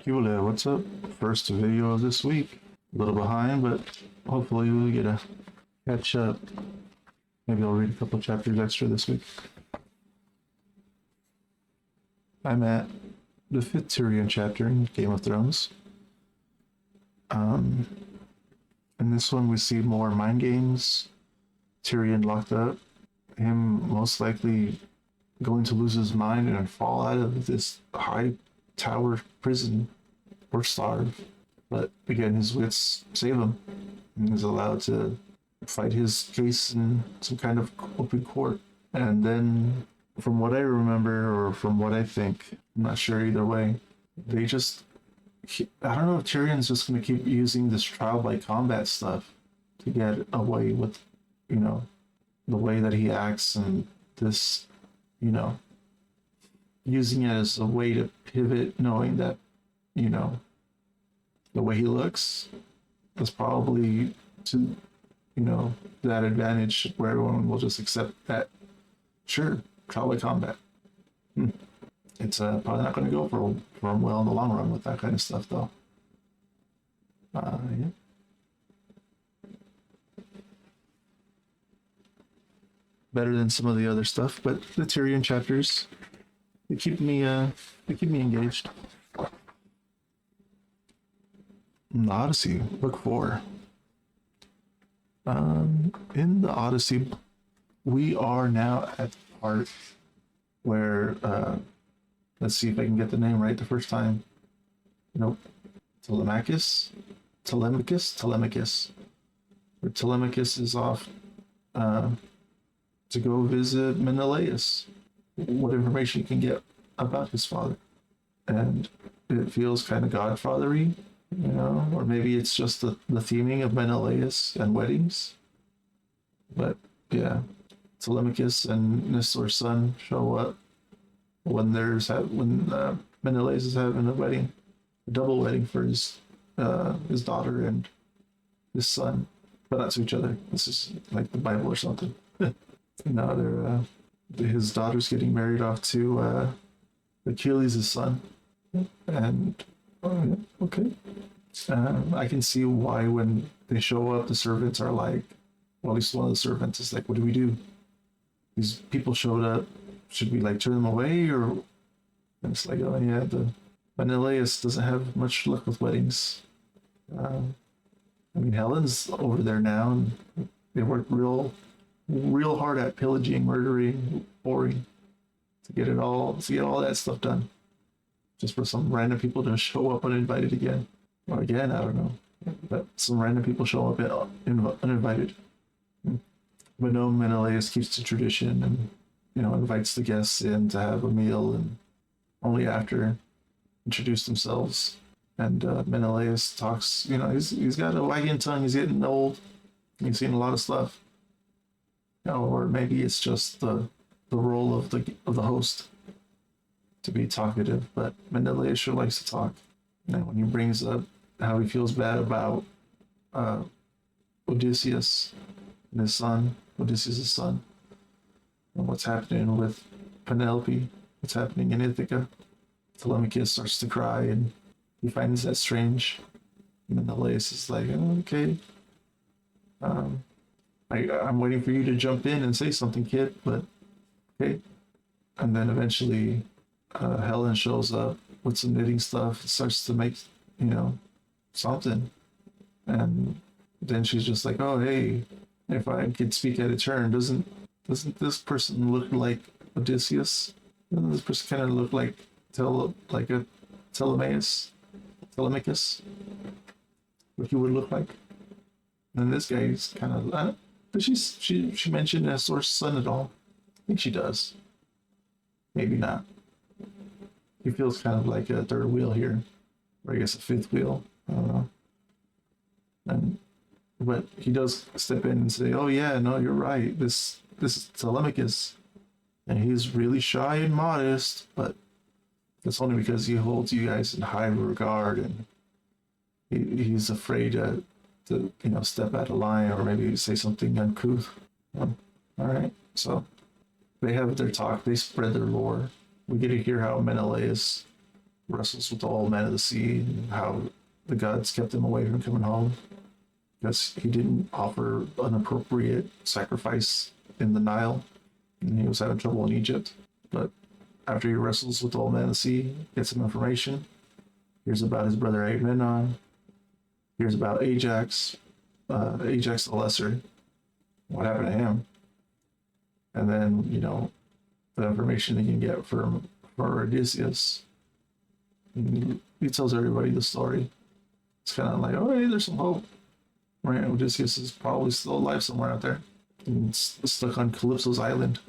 Yulia, what's up? First video of this week. A little behind, but hopefully we'll get a catch up. Maybe I'll read a couple chapters extra this week. I'm at the fifth Tyrion chapter in Game of Thrones. In this one, we see more mind games. Tyrion locked up. Him most likely going to lose his mind and fall out of this high tower prison or starve. But again, his wits save him. And he's allowed to fight his case in some kind of open court. And then, from what I remember, or from what I think, I'm not sure either way, they just, I don't know if Tyrion's just going to keep using this trial by combat stuff to get away with, the way that he acts and this, using it as a way to pivot, knowing that, the way he looks is probably to, that advantage where everyone will just accept that, sure, trial by combat. It's probably not going to go for him well in the long run with that kind of stuff, though. Yeah. Better than some of the other stuff, but the Tyrion chapters, they keep me engaged. In the Odyssey, book 4. In the Odyssey, we are now at the part where let's see if I can get the name right the first time. Nope. Telemachus. Where Telemachus is off to go visit Menelaus. What information you can get about his father. And it feels kind of godfathery, or maybe it's just the theming of Menelaus and weddings. But yeah, Telemachus and Nestor's son show up when Menelaus is having a double wedding for his daughter and his son, but not to each other. This is like the Bible or something. Now his daughter's getting married off to Achilles' son, and okay. I can see why when they show up, the servants are like, well, at least one of the servants is like, what do we do? These people showed up. Should we like turn them away, or? And it's like, oh yeah, the Menelaus doesn't have much luck with weddings. Helen's over there now, and they work real hard at pillaging, murdering, boring to get all that stuff done. Just for some random people to show up uninvited again. Or again, I don't know. But some random people show up uninvited. But no, Menelaus keeps the tradition and, invites the guests in to have a meal, and only after introduce themselves. And Menelaus talks, he's got a wagging tongue, he's getting old, he's seen a lot of stuff. Or maybe it's just the role of the host to be talkative, but Menelaus sure likes to talk. And when he brings up how he feels bad about Odysseus and his son, Odysseus' son, and what's happening with Penelope, what's happening in Ithaca, Telemachus starts to cry, and he finds that strange. And Menelaus is like, oh, okay. I'm waiting for you to jump in and say something, kid, but okay. And then eventually Helen shows up with some knitting stuff, starts to make, something. And then she's just like, oh, hey, if I could speak out of turn, doesn't this person look like Odysseus? Doesn't this person kind of look like a Telemachus? What he would look like? And this guy's kind of, does she mention Nestor's son at all? I think she does. Maybe not. He feels kind of like a third wheel here, or I guess a fifth wheel. I don't know. But he does step in and say, "Oh yeah, no, you're right. This is Telemachus, and he's really shy and modest, but that's only because he holds you guys in high regard, and he's afraid to step out of line or maybe say something uncouth." All right, so they have their talk. They spread their lore. We get to hear how Menelaus wrestles with the old man of the sea and how the gods kept him away from coming home because he didn't offer an appropriate sacrifice in the Nile, and he was having trouble in Egypt. But after he wrestles with the old man of the sea, gets some information, hears about his brother Agamemnon, hears about Ajax, Ajax the Lesser, what happened to him, and then the information he can get from for Odysseus. He tells everybody the story. It's kind of like, oh, hey, there's some hope. Right? Odysseus is probably still alive somewhere out there. And stuck on Calypso's island.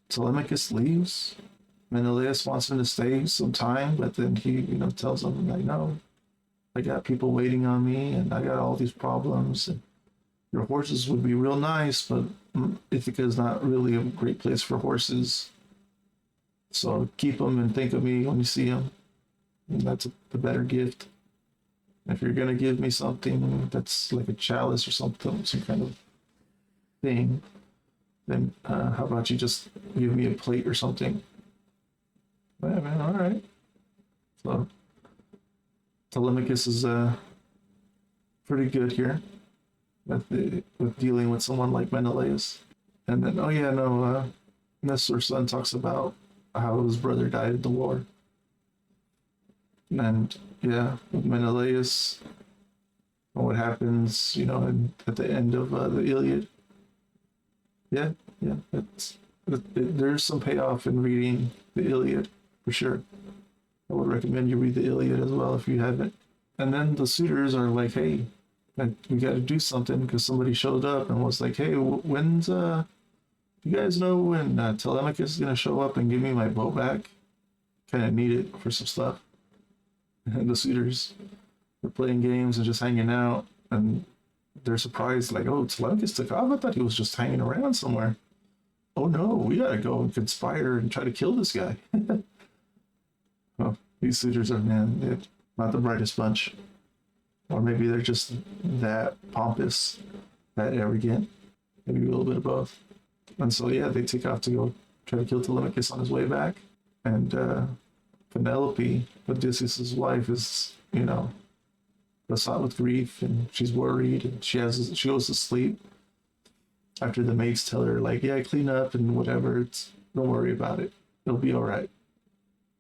Telemachus leaves. Menelaus wants him to stay some time, but then he, tells him, like, no, I got people waiting on me, and I got all these problems. And your horses would be real nice, but Ithaca is not really a great place for horses. So keep them and think of me when you see them. And that's the better gift. If you're gonna give me something that's like a chalice or something, some kind of thing, then how about you just give me a plate or something? Yeah, man, all right. So Telemachus is pretty good here with dealing with someone like Menelaus. And then, Nestor's son talks about how his brother died in the war. And yeah, with Menelaus, what happens, at the end of the Iliad. Yeah, there's some payoff in reading the Iliad, for sure. I would recommend you read the Iliad as well if you haven't. And then the suitors are like, hey, we got to do something because somebody showed up and was like, hey, when's, you guys know when Telemachus is going to show up and give me my bow back? Kind of need it for some stuff. And the suitors are playing games and just hanging out, and they're surprised, like, oh, Telemachus took off? I thought he was just hanging around somewhere. Oh no, we gotta go and conspire and try to kill this guy. Well, these suitors are, man, they're not the brightest bunch. Or maybe they're just that pompous, that arrogant, maybe a little bit of both. And so, yeah, they take off to go try to kill Telemachus on his way back. And Penelope, Odysseus' wife, is, besought with grief, and she's worried, and she goes to sleep after the maids tell her, like, yeah, clean up and whatever. Don't worry about it. It'll be all right.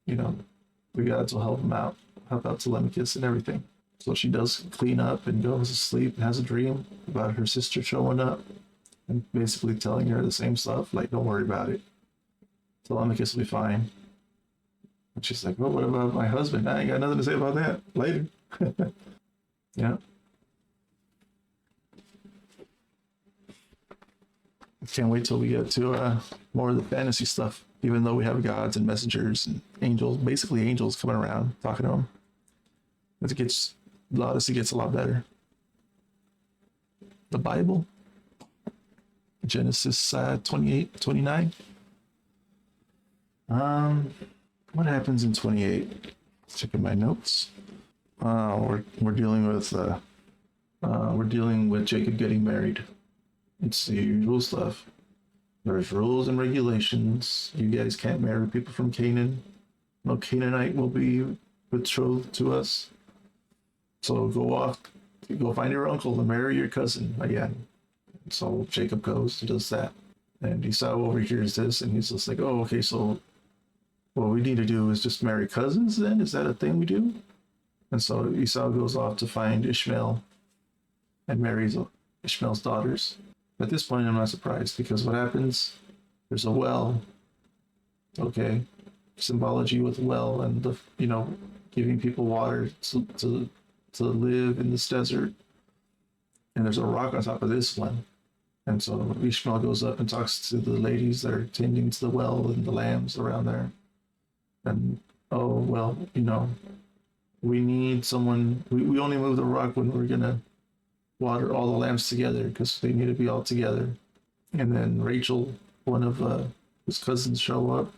The gods will help him out, help out Telemachus and everything. So she does clean up and goes to sleep and has a dream about her sister showing up and basically telling her the same stuff, like, don't worry about it. Telemachus will be fine. And she's like, well, what about my husband? I ain't got nothing to say about that. Later. Yeah. Can't wait till we get to more of the fantasy stuff, even though we have gods and messengers and angels, basically angels coming around, talking to them. The Odyssey gets a lot better. The Bible, Genesis 28, 29. What happens in 28? Checking my notes. We're dealing with Jacob getting married. It's the usual stuff. There's rules and regulations. You guys can't marry people from Canaan. No Canaanite will be betrothed to us. So go find your uncle and marry your cousin again. So Jacob goes and does that. And Esau overhears this, and he's just like, oh, okay, so what we need to do is just marry cousins then? Is that a thing we do? And so Esau goes off to find Ishmael and marries Ishmael's daughters. At this point, I'm not surprised, because what happens? There's a well. Okay, symbology with well and giving people water to live in this desert. And there's a rock on top of this one. And so Ishmael goes up and talks to the ladies that are tending to the well and the lambs around there. And, oh, well, we need someone. We only move the rock when we're going to water all the lambs together, because they need to be all together. And then Rachel, one of his cousins, show up,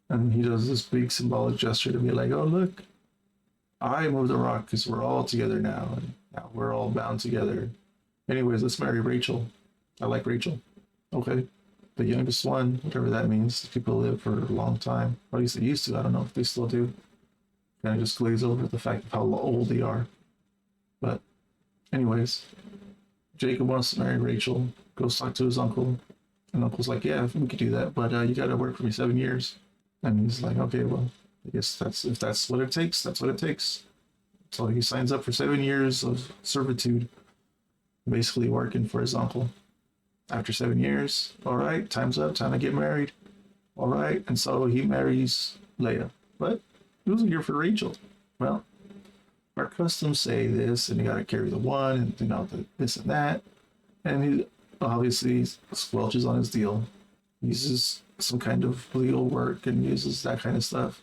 and he does this big symbolic gesture to be like, oh, look, I move the rock because we're all together now, and now we're all bound together. Anyways, let's marry Rachel. I like Rachel. Okay. the youngest one, whatever that means. People live for a long time. Or at least they used to. I don't know if they still do. Kind of just glaze over the fact of how old they are. But anyways, Jacob wants to marry Rachel, goes talk to his uncle, and uncle's like, yeah, we could do that, but you got to work for me 7 years. And he's like, okay, well, I guess if that's what it takes, that's what it takes. So he signs up for 7 years of servitude, basically working for his uncle. After 7 years, all right, time's up, time to get married. All right, and so he marries Leah. But it was a year for Rachel. Well, our customs say this, and you got to carry the one, and this and that. And he obviously squelches on his deal, uses some kind of legal work, and uses that kind of stuff.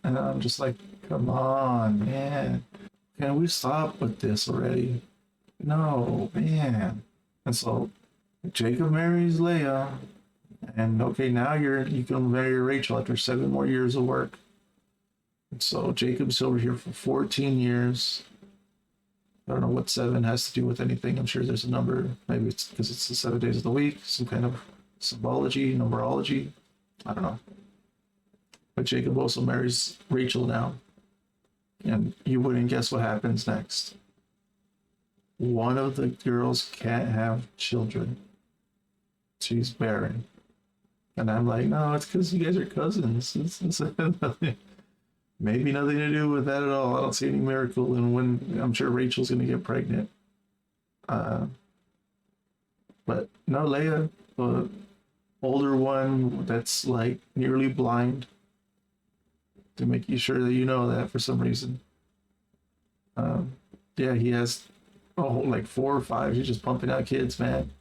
And I'm just like, come on, man. Can we stop with this already? No, man. And so Jacob marries Leah, and okay, now you can marry Rachel after 7 more years of work. And so Jacob's over here for 14 years. I don't know what 7 has to do with anything. I'm sure there's a number. Maybe it's because it's the 7 days of the week, some kind of symbology, numerology. I don't know. But Jacob also marries Rachel now. And you wouldn't guess what happens next. One of the girls can't have children. She's barren. And I'm like, no, it's because you guys are cousins. It's maybe nothing to do with that at all. I don't see any miracle. And when I'm sure Rachel's going to get pregnant. But no, Leah, the older one that's like nearly blind, to make you sure that you know that for some reason. Yeah, he has like 4 or 5. He's just pumping out kids, man.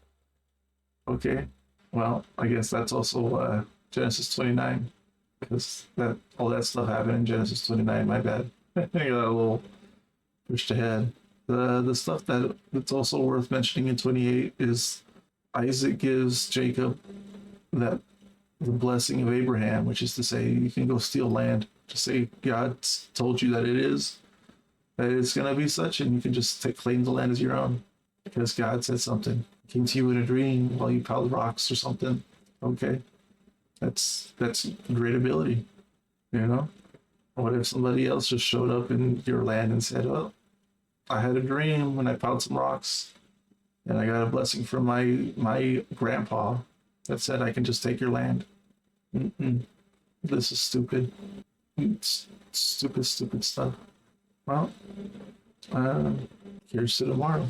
Okay, well, I guess that's also Genesis 29, because that all that stuff happened in Genesis 29. My bad. I got a little pushed ahead. The stuff that's also worth mentioning in 28 is Isaac gives Jacob the blessing of Abraham, which is to say you can go steal land. Just say God told you that it's going to be such, and you can just claim the land as your own because God said something. Came to you in a dream while you piled rocks or something. Okay, that's great ability, you know. What if somebody else just showed up in your land and said, "Oh, I had a dream when I piled some rocks, and I got a blessing from my grandpa that said I can just take your land." This is stupid. It's stupid stuff. Well, here's to tomorrow.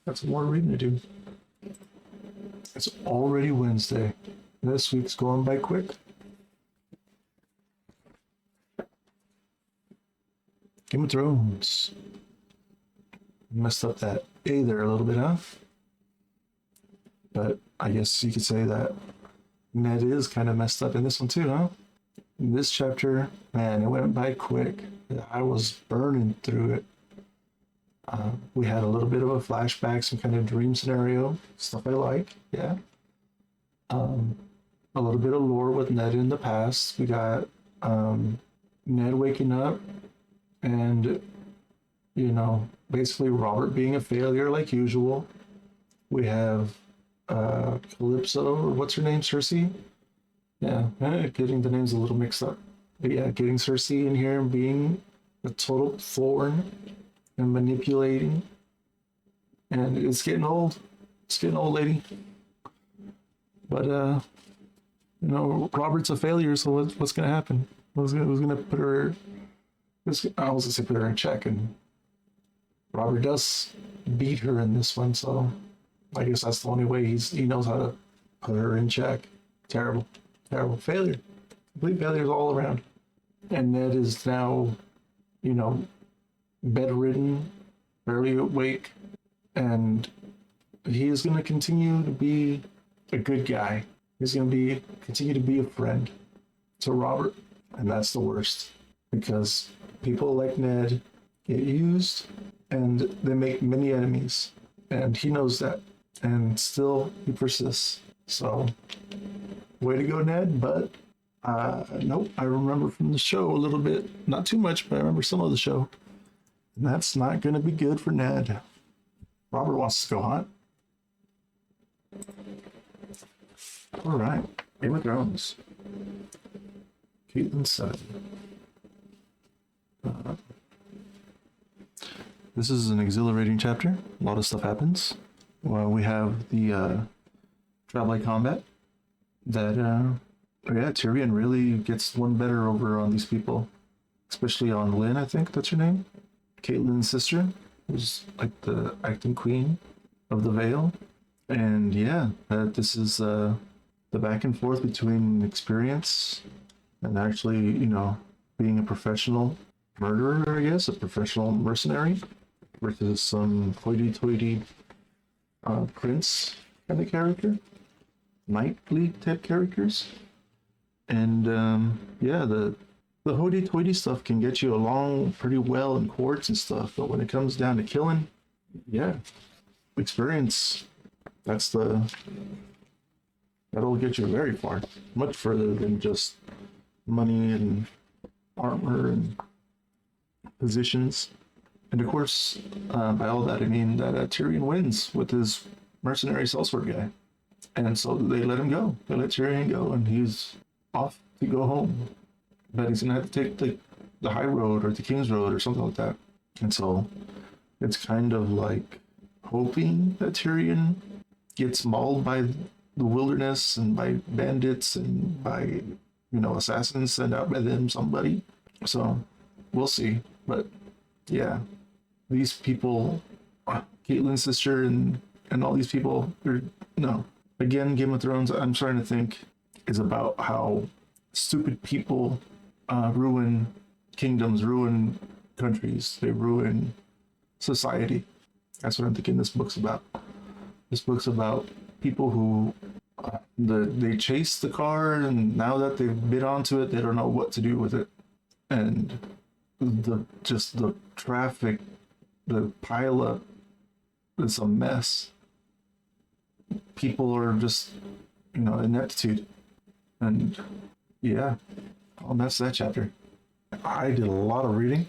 Got some more reading to do. It's already Wednesday. This week's going by quick. Game of Thrones. Messed up that A there a little bit, huh? But I guess you could say that Ned is kind of messed up in this one too, huh? In this chapter, man, it went by quick. I was burning through it. We had a little bit of a flashback, some kind of dream scenario, stuff I like, yeah. A little bit of lore with Ned in the past. We got Ned waking up and, basically Robert being a failure like usual. We have Calypso, or what's her name, Cersei? Yeah, getting the names a little mixed up. But yeah, getting Cersei in here and being a total thorn and manipulating. And it's getting old. It's getting old, lady. But, Robert's a failure, so what's going to happen? Who's going to put her... I was going to say put her in check, and Robert does beat her in this one, so I guess that's the only way he knows how to put her in check. Terrible failure. Complete failures all around. And Ned is now, bedridden, barely awake, and he is going to continue to be a good guy. He's going to continue to be a friend to Robert, and that's the worst, because people like Ned get used and they make many enemies, and he knows that, and still he persists. So way to go, Ned. But nope, I remember from the show a little bit, not too much, but I remember some of the show, and that's not going to be good for Ned. Robert wants to go hunt. All right. Game of Thrones. Caitlin said. This is an exhilarating chapter. A lot of stuff happens. Well, we have the trial combat that, yeah, Tyrion really gets one better over on these people, especially on Lynn, I think that's her name. Caitlyn's sister, who's like the acting queen of the Vale. And yeah, this is the back and forth between experience and actually, being a professional murderer, I guess, a professional mercenary versus some hoity-toity prince kind of character, Night League type characters. And yeah, the hoity-toity stuff can get you along pretty well in courts and stuff, but when it comes down to killing, yeah, experience, that'll get you very far, much further than just money and armor and positions. And of course, by all that I mean that Tyrion wins with his mercenary sellsword guy, and so they let him go. They let Tyrion go, and he's off to go home. But he's gonna have to take the high road or the King's Road or something like that. And so it's kind of like hoping that Tyrion gets mauled by the wilderness and by bandits and by assassins sent out by them, somebody. So we'll see. But yeah, these people, Caitlyn's sister and all these people, no. Again, Game of Thrones, I'm starting to think, is about how stupid people ruin kingdoms, ruin countries, they ruin society. That's what I'm thinking this book's about. This book's about people who they chase the car, and now that they've bit onto it, they don't know what to do with it. And the traffic, the pile up, it's a mess. People are just, ineptitude. And yeah, that's that chapter. I did a lot of reading,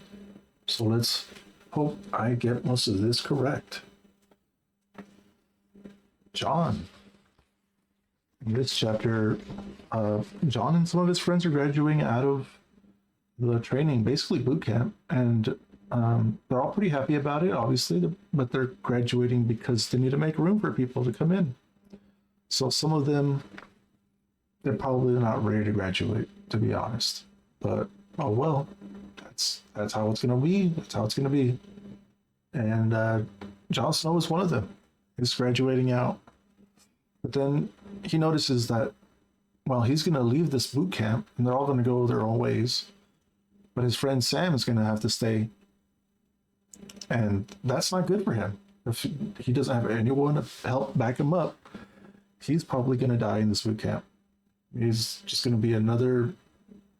so let's hope I get most of this correct. John. In this chapter, John and some of his friends are graduating out of the training, basically boot camp, and they're all pretty happy about it, obviously, but they're graduating because they need to make room for people to come in. So some of them, they're probably not ready to graduate, to be honest. But oh well, that's how it's gonna be. That's how it's gonna be. And Jon Snow is one of them. He's graduating out, but then he notices that, well, he's gonna leave this boot camp, and they're all gonna go their own ways. But his friend Sam is gonna have to stay, and that's not good for him. If he doesn't have anyone to help back him up, he's probably gonna die in this boot camp. He's just gonna be another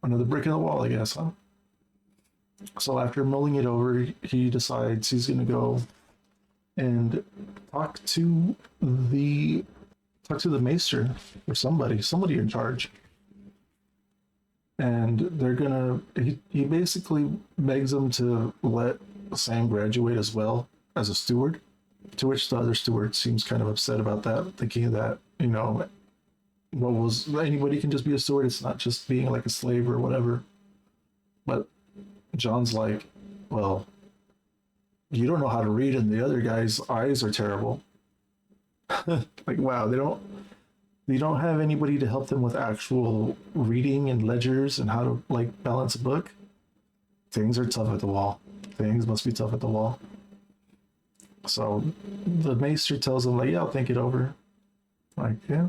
brick in the wall, I guess, huh? So after mulling it over, he decides he's gonna go and talk to the maester or somebody in charge. And they're gonna he basically begs them to let Sam graduate as well as a steward, to which the other steward seems kind of upset about that, thinking that, anybody can just be a steward, it's not just being like a slave or whatever. But John's like, well, you don't know how to read, and the other guy's eyes are terrible. Like, wow, they don't have anybody to help them with actual reading and ledgers and how to like balance a book. Things are tough at the wall. Things must be tough at the wall. So the maester tells him, like, yeah, I'll think it over. Like, yeah.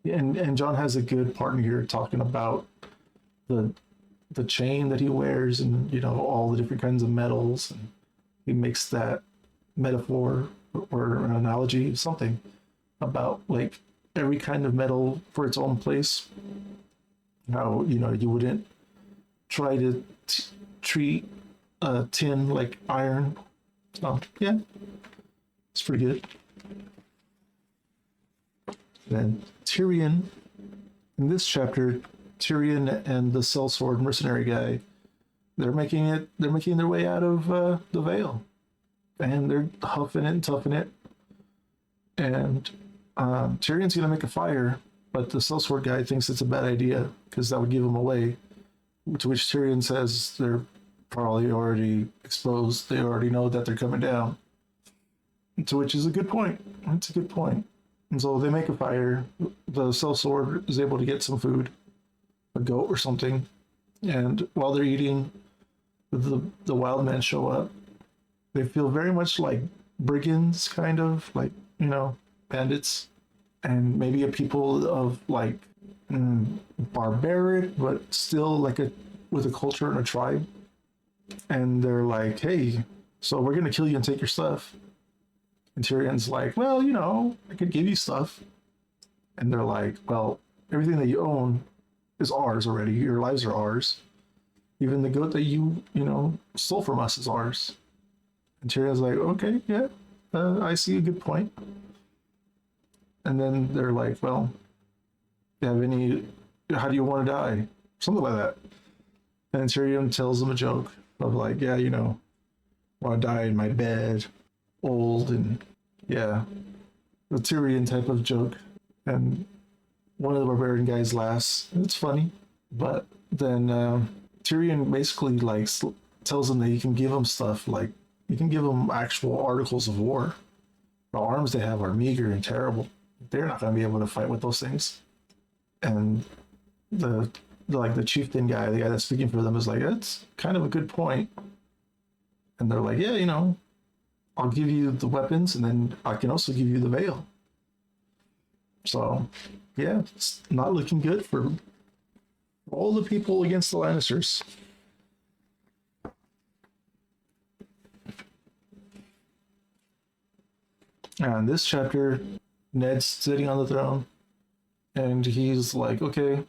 And John has a good part in here talking about the chain that he wears and all the different kinds of metals, and he makes that metaphor or an analogy, something about like every kind of metal for its own place. How you wouldn't try to treat tin like iron. So yeah, it's pretty good. Then Tyrion, in this chapter, Tyrion and the sellsword mercenary guy, they're making their way out of the Vale, and they're huffing it and toughing it. And Tyrion's going to make a fire, but the sellsword guy thinks it's a bad idea because that would give him away. To which Tyrion says they're probably already exposed. They already know that they're coming down. To which is a good point. It's a good point. And so they make a fire. The sellsword is able to get some food, a goat or something. And while they're eating, the wild men show up. They feel very much like brigands, kind of like, bandits, and maybe a people of like barbaric, but still like with a culture and a tribe. And they're like, hey, so we're gonna kill you and take your stuff. And Tyrion's like, well, I could give you stuff. And they're like, well, everything that you own is ours already. Your lives are ours. Even the goat that you stole from us is ours. And Tyrion's like, okay, yeah, I see a good point. And then they're like, well, how do you want to die? Something like that. And Tyrion tells them a joke of like, yeah, want to die in my bed, old, and yeah, the Tyrion type of joke. And one of the barbarian guys laughs. It's funny, but then Tyrion basically like tells him that he can give him stuff, like he can give him actual articles of war. The arms they have are meager and terrible. They're not going to be able to fight with those things. And the chieftain guy, the guy that's speaking for them, is like, that's kind of a good point. And they're like, yeah, I'll give you the weapons, and then I can also give you the veil. So, yeah, it's not looking good for all the people against the Lannisters. And this chapter, Ned's sitting on the throne, and he's like, okay,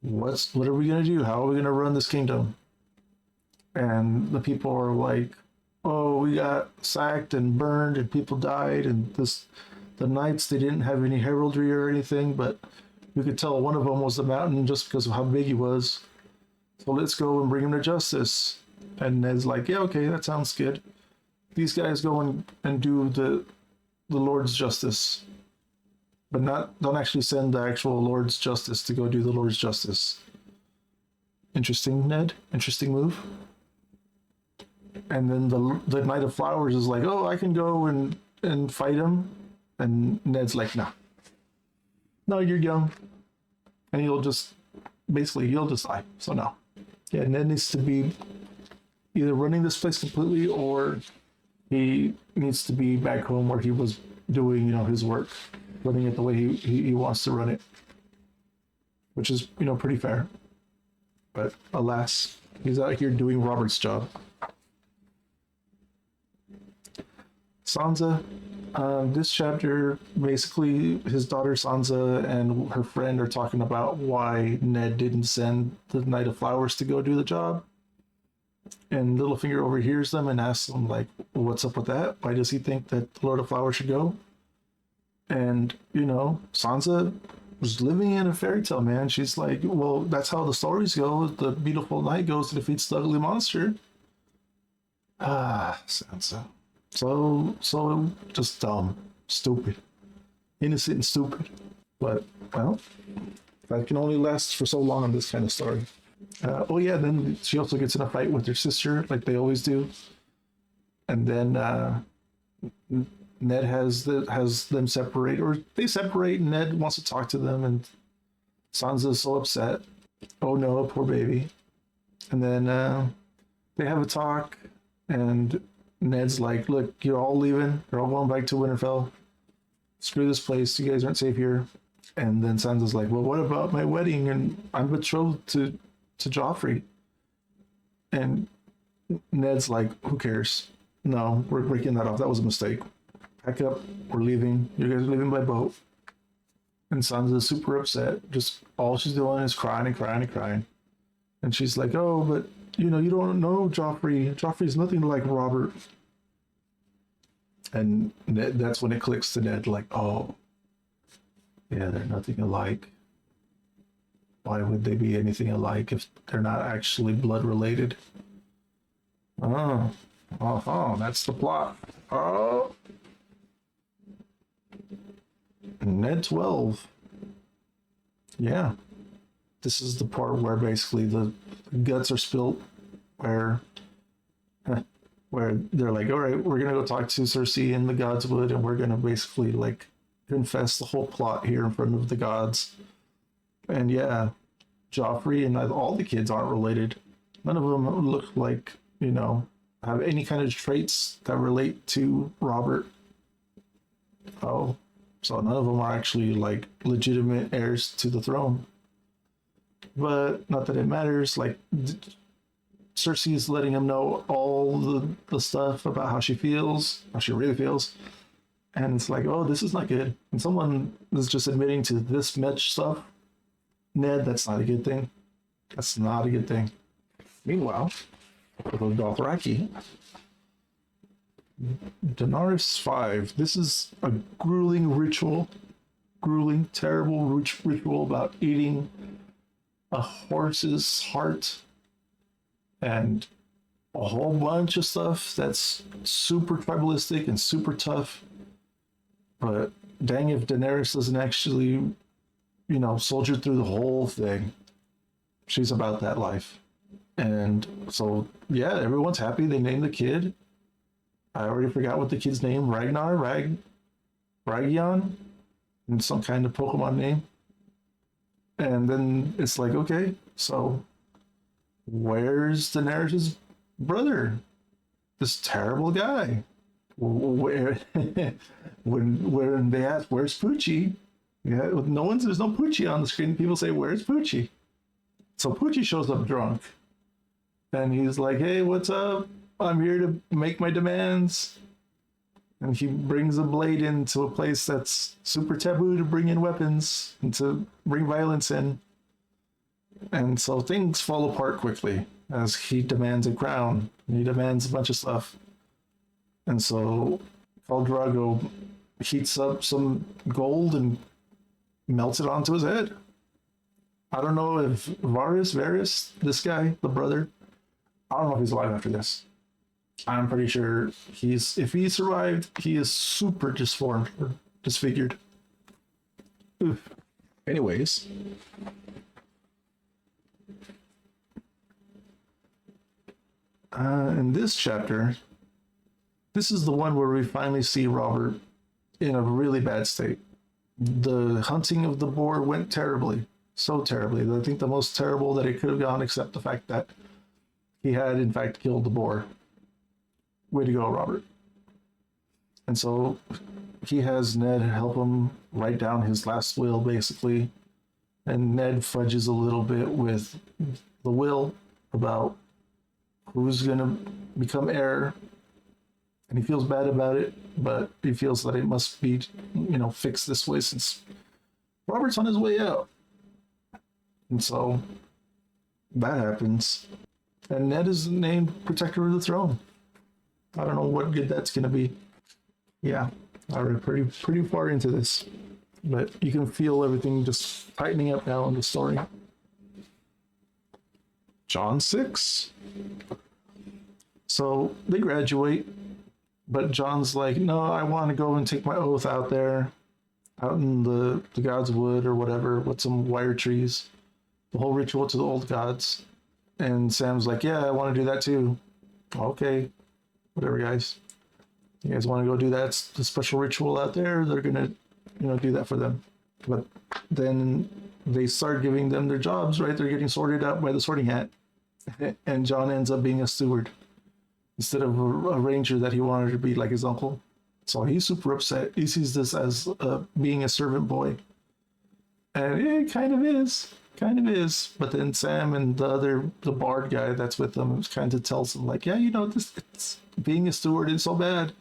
what are we gonna do? How are we gonna run this kingdom? And the people are like, oh, we got sacked and burned and people died, and the knights, they didn't have any heraldry or anything, but we could tell one of them was the mountain just because of how big he was. So let's go and bring him to justice. And Ned's like, yeah, okay, that sounds good. These guys go and do the Lord's justice, but don't actually send the actual Lord's justice to go do the Lord's justice. Interesting, Ned. Interesting move. And then the Knight of Flowers is like, oh, I can go and fight him. And Ned's like, nah. No, you're young. And he'll just die. So no. Yeah, Ned needs to be either running this place completely, or he needs to be back home where he was doing, his work, running it the way he wants to run it, which is, pretty fair. But alas, he's out here doing Robert's job. Sansa, this chapter, basically his daughter Sansa and her friend are talking about why Ned didn't send the Knight of Flowers to go do the job. And Littlefinger overhears them and asks them, like, what's up with that? Why does he think that the Lord of Flowers should go? And, Sansa was living in a fairy tale, man. She's like, well, that's how the stories go. The beautiful knight goes to defeat the ugly monster. Ah, Sansa. So just dumb, stupid, innocent and stupid. But, well, that can only last for so long on this kind of story. Then she also gets in a fight with her sister, like they always do. And then Ned has them separate, or they separate, and Ned wants to talk to them, and Sansa's so upset. Oh no, poor baby. And then they have a talk, and Ned's like, look, you're all leaving. You're all going back to Winterfell. Screw this place. You guys aren't safe here. And then Sansa's like, well, what about my wedding? And I'm betrothed to Joffrey. And Ned's like, who cares? No, we're breaking that off. That was a mistake. Pack up. We're leaving. You guys are leaving by boat. And Sansa's super upset. Just all she's doing is crying and crying and crying. And she's like, oh, but you don't know Joffrey. Joffrey's nothing like Robert. And Ned, that's when it clicks to Ned, like, oh, yeah, they're nothing alike. Why would they be anything alike if they're not actually blood related? Oh, that's the plot. Oh. Ned 12. Yeah. This is the part where basically the guts are spilt, where where they're like, all right, we're gonna go talk to Cersei in the Godswood, and we're gonna basically like confess the whole plot here in front of the gods. And yeah, Joffrey and all the kids aren't related. None of them look like, have any kind of traits that relate to Robert. Oh, so none of them are actually like legitimate heirs to the throne. But not that it matters. Like, Cersei is letting him know all the stuff about how she feels, how she really feels. And it's like, oh, this is not good. And someone is just admitting to this much stuff. Ned, that's not a good thing. That's not a good thing. Meanwhile, the Dothraki, Daenerys 5. This is a grueling ritual, terrible ritual about eating a horse's heart and a whole bunch of stuff that's super tribalistic and super tough. But dang, if Daenerys doesn't actually, soldier through the whole thing, she's about that life. And so, yeah, everyone's happy. They named the kid. I already forgot what the kid's name. Ragion, and some kind of Pokemon name. And then it's like, okay, so where's Daenerys' brother? This terrible guy. Where when they ask, where's Poochie? Yeah, there's no Poochie on the screen. People say, where's Poochie? So Poochie shows up drunk. And he's like, hey, what's up? I'm here to make my demands. And he brings a blade into a place that's super taboo to bring in weapons and to bring violence in. And so things fall apart quickly as he demands a crown. He demands a bunch of stuff. And so Khal Drogo heats up some gold and melts it onto his head. I don't know if Varys, this guy, the brother, I don't know if he's alive after this. I'm pretty sure if he survived, he is super disformed or disfigured. Oof. Anyways. In this chapter, this is the one where we finally see Robert in a really bad state. The hunting of the boar went terribly. So terribly. I think the most terrible that it could have gone, except the fact that he had, in fact, killed the boar. Way to go, Robert. And so he has Ned help him write down his last will, basically. And Ned fudges a little bit with the will about who's going to become heir. And he feels bad about it, but he feels that it must be, fixed this way since Robert's on his way out. And so that happens. And Ned is named Protector of the Throne. I don't know what good that's going to be. Yeah, already pretty far into this. But you can feel everything just tightening up now in the story. Jon 6. So they graduate, but Jon's like, no, I want to go and take my oath out there, out in the God's Wood or whatever, with some wire trees. The whole ritual to the old gods. And Sam's like, yeah, I want to do that too. Okay, whatever, guys. You guys want to go do that? It's the special ritual out there. They're gonna, do that for them. But then they start giving them their jobs, right? They're getting sorted out by the sorting hat, and Jon ends up being a steward instead of a ranger that he wanted to be, like his uncle. So he's super upset. He sees this as being a servant boy, and it kind of is. But then Sam and the bard guy that's with them kind of tells him, like, yeah, it's being a steward is so bad.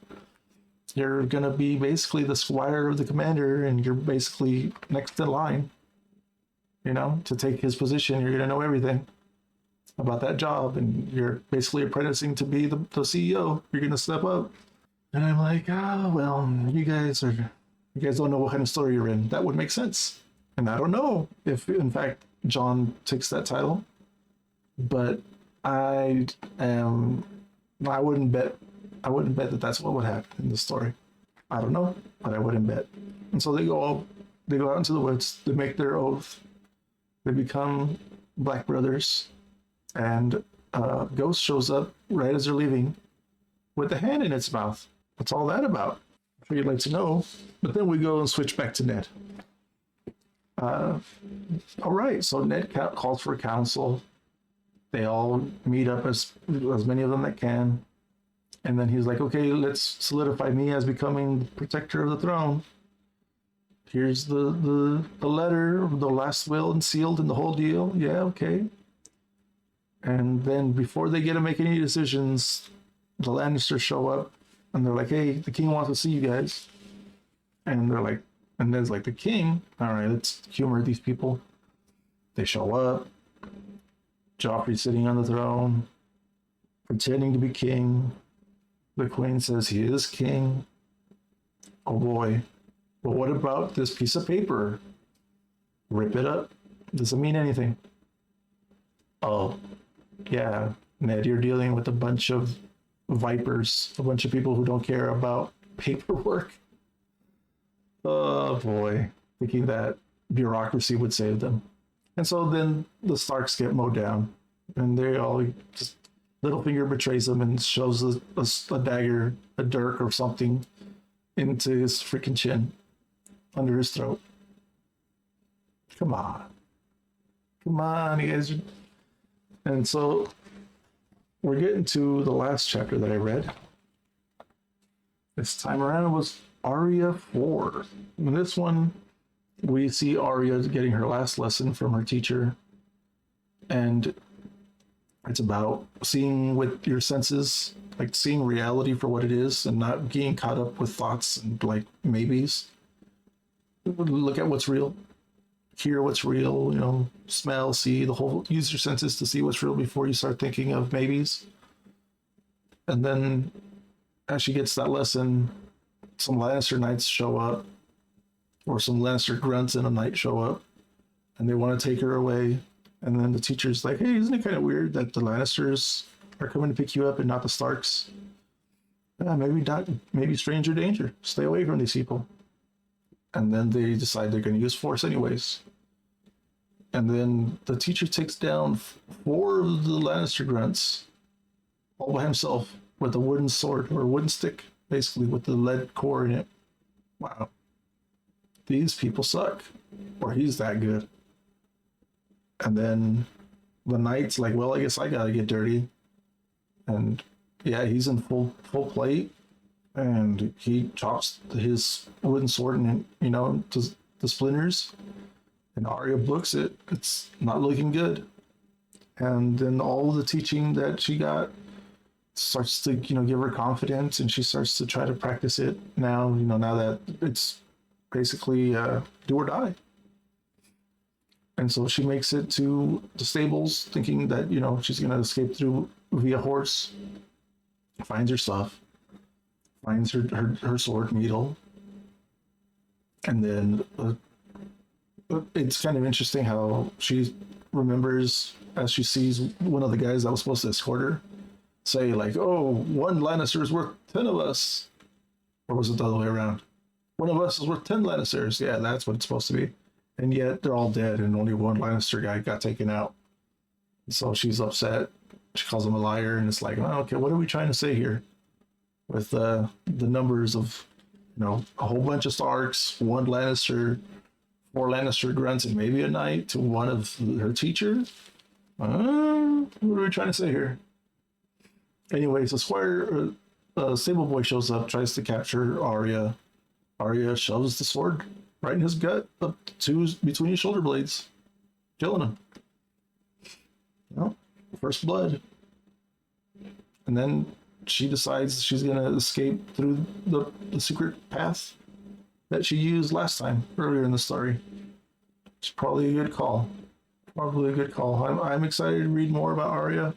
You're gonna be basically the squire of the commander, and you're basically next in line, to take his position. You're gonna know everything about that job, and you're basically apprenticing to be the CEO. You're gonna step up. And I'm like, well, you guys don't know what kind of story you're in. That would make sense. And I don't know if, in fact, Jon takes that title, but I wouldn't bet that that's what would happen in the story. I don't know, but I wouldn't bet. And so they go out into the woods, they make their oath, they become black brothers, and Ghost shows up right as they're leaving with a hand in its mouth. What's all that about? I'm sure you'd like to know. But then we go and switch back to Ned. All right, so Ned calls for a council. They all meet up, as many of them that can. And then he's like, okay, let's solidify me as becoming protector of the throne. Here's the letter, the last will and sealed and the whole deal. Yeah, okay. And then before they get to make any decisions, the Lannisters show up and they're like, hey, the king wants to see you guys. And they're like, and Ned's like, the king? All right, let's humor these people. They show up. Joffrey's sitting on the throne, pretending to be king. The queen says he is king. Oh boy. But what about this piece of paper? Rip it up. Doesn't mean anything. Oh, yeah, Ned, you're dealing with a bunch of vipers, a bunch of people who don't care about paperwork. Oh boy, thinking that bureaucracy would save them. And so then the Starks get mowed down, and they all just, Littlefinger betrays them and shoves a dagger, a dirk or something into his freaking chin, under his throat. Come on, you guys. And so we're getting to the last chapter that I read. This time around was Arya 4. In this one, we see Arya getting her last lesson from her teacher, and it's about seeing with your senses, like seeing reality for what it is and not getting caught up with thoughts and like maybes. Look at what's real, hear what's real, smell, see, use your senses to see what's real before you start thinking of maybes. And then as she gets that lesson, some Lannister knights show up, or some Lannister grunts in a knight show up, and they want to take her away. And then the teacher's like, hey, isn't it kind of weird that the Lannisters are coming to pick you up and not the Starks? Yeah, maybe not, maybe stranger danger. Stay away from these people. And then they decide they're going to use force anyways. And then the teacher takes down 4 of the Lannister grunts all by himself with a wooden sword, or a wooden stick, basically, with the lead core in it. Wow. These people suck. Or he's that good. And then the knight's like, well, I guess I gotta get dirty. And yeah, he's in full plate. And he chops his wooden sword and to the splinters. And Arya books it. It's not looking good. And then all the teaching that she got starts to give her confidence, and she starts to try to practice it now. Now that it's basically do or die. And so she makes it to the stables, thinking that she's gonna escape through via horse. Finds her stuff. Finds her sword needle. And then it's kind of interesting how she remembers, as she sees one of the guys that was supposed to escort her say, like, oh, 1 Lannister is worth 10 of us. Or was it the other way around? 1 of us is worth 10 Lannisters. Yeah, that's what it's supposed to be. And yet they're all dead, and only 1 Lannister guy got taken out. So she's upset. She calls him a liar, and it's like, oh, okay, what are we trying to say here? With the numbers of, a whole bunch of Starks, 1 Lannister, 4 Lannister grunts, and maybe a knight to 1 of her teachers. What are we trying to say here? Anyways, the squire, stable boy shows up, tries to capture Arya. Arya shoves the sword right in his gut, up to between his shoulder blades, killing him. First blood. And then she decides she's gonna escape through the secret path that she used last time, earlier in the story. It's probably a good call. I'm excited to read more about Arya.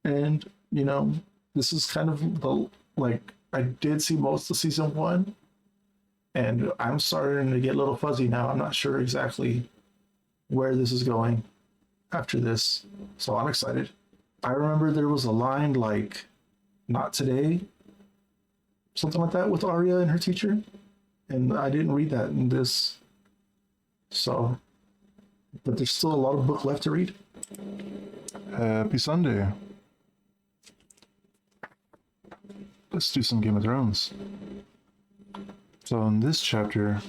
And, this is kind of I did see most of season 1, and I'm starting to get a little fuzzy now. I'm not sure exactly where this is going after this, so I'm excited. I remember there was a line like, not today, something like that, with Arya and her teacher. And I didn't read that in this. So, but there's still a lot of book left to read. Happy Sunday. Let's do some Game of Thrones. So in this chapter,